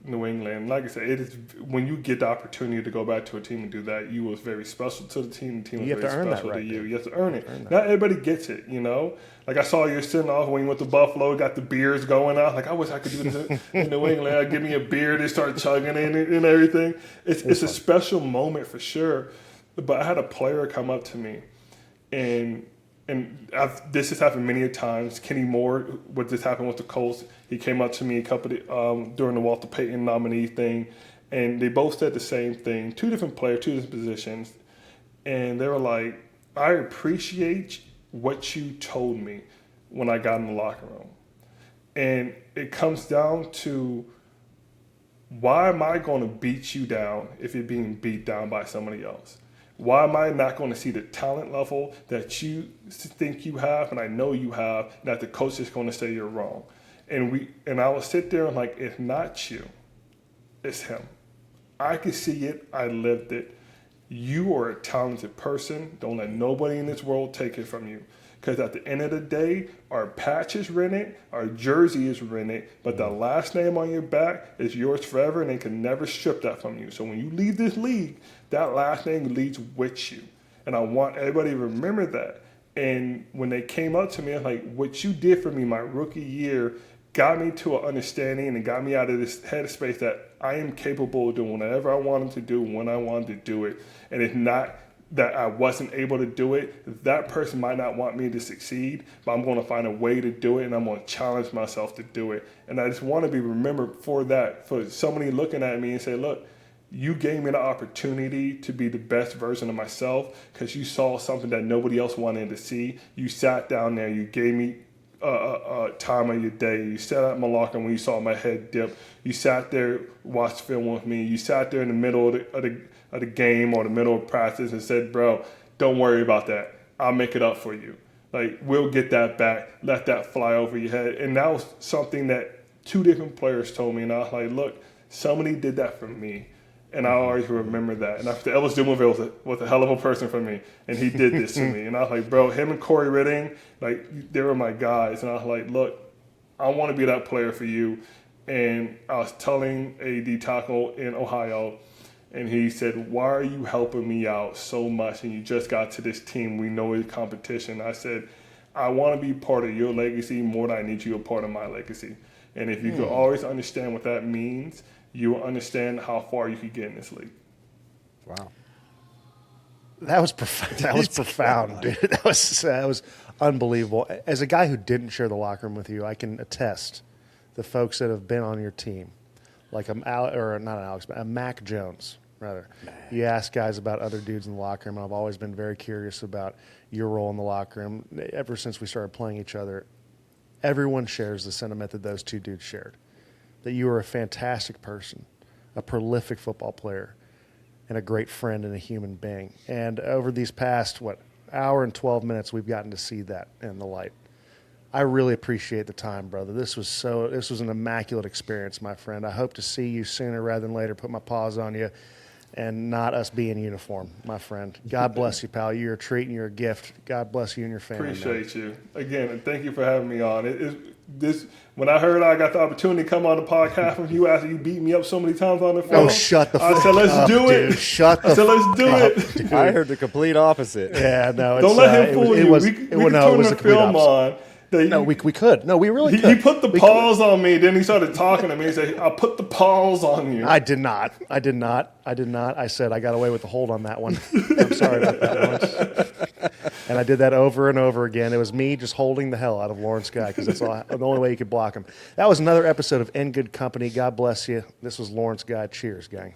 New England, like I said, it is when you get the opportunity to go back to a team and do that, you was very special to the team. The team was very special to you. You have to earn it. Not everybody gets it, you know. Like I saw you sitting off when you went to Buffalo, got the beards going out. Like I wish I could do this in New England. I'd give me a beard and start chugging in it and everything. It's a special moment for sure. But I had a player come up to me, and this has happened many times. Kenny Moore, what this happened with the Colts, he came up to me during the Walter Peyton nominee thing, and they both said the same thing. 2 different players, 2 different positions, and they were like, I appreciate what you told me when I got in the locker room. And it comes down to, why am I going to beat you down if you're being beat down by somebody else? Why am I not going to see the talent level that you think you have and I know you have, and that the coach is going to say you're wrong? And I will sit there and like, it's not you, it's him. I can see it, I lived it. You are a talented person. Don't let nobody in this world take it from you. Because at the end of the day, our patch is rented, our jersey is rented, but the last name on your back is yours forever, and they can never strip that from you. So when you leave this league, that last name leads with you. And I want everybody to remember that. And when they came up to me, I'm like, what you did for me my rookie year got me to an understanding and got me out of this headspace that I am capable of doing whatever I wanted to do when I wanted to do it. And it's not that I wasn't able to do it. That person might not want me to succeed, but I'm going to find a way to do it, and I'm going to challenge myself to do it. And I just want to be remembered for that, for somebody looking at me and say, look, you gave me the opportunity to be the best version of myself because you saw something that nobody else wanted to see. You sat down there, you gave me time of your day. You sat at my locker when you saw my head dip. You sat there, watched film with me. You sat there in the middle of the game or the middle of practice and said, bro, don't worry about that. I'll make it up for you. Like, we'll get that back. Let that fly over your head. And that was something that 2 different players told me. And I was like, look, somebody did that for me. And I always remember that. And after Ellis Dumerville was a hell of a person for me. And he did this to me. And I was like, bro, him and Corey Ridding, like, they were my guys. And I was like, look, I want to be that player for you. And I was telling a D tackle in Ohio, and he said, why are you helping me out so much? And you just got to this team. We know it's competition. I said, I want to be part of your legacy more than I need you a part of my legacy. And if you could always understand what that means, you will understand how far you could get in this league. Wow. That was profound, dude. That was unbelievable. As a guy who didn't share the locker room with you, I can attest the folks that have been on your team, like a Mac Jones, rather. You ask guys about other dudes in the locker room, and I've always been very curious about your role in the locker room. Ever since we started playing each other, everyone shares the sentiment that those 2 dudes shared, that you were a fantastic person, a prolific football player, and a great friend and a human being. And over these past, hour and 12 minutes, we've gotten to see that in the light. I really appreciate the time, brother. This was an immaculate experience, my friend. I hope to see you sooner rather than later, put my paws on you, and not us be in uniform, my friend. God bless you, pal. You're a treat and you're a gift. God bless you and your family. Appreciate you. Again, and thank you for having me on. When I heard I got the opportunity to come on the podcast with you after you beat me up so many times on the phone. Oh, shut the fuck up. I said, let's do it. Dude, shut the fuck up. Let's do it. Dude. I heard the complete opposite. Yeah, no. Don't let him fool you. We can turn the film on. No, we could. No, we really could. He put the pause on me. Then he started talking to me. He said, I'll put the pause on you. I did not. I said I got away with the hold on that one. I'm sorry about that one. And I did that over and over again. It was me just holding the hell out of Lawrence Guy because that's the only way you could block him. That was another episode of In Good Company. God bless you. This was Lawrence Guy. Cheers, gang.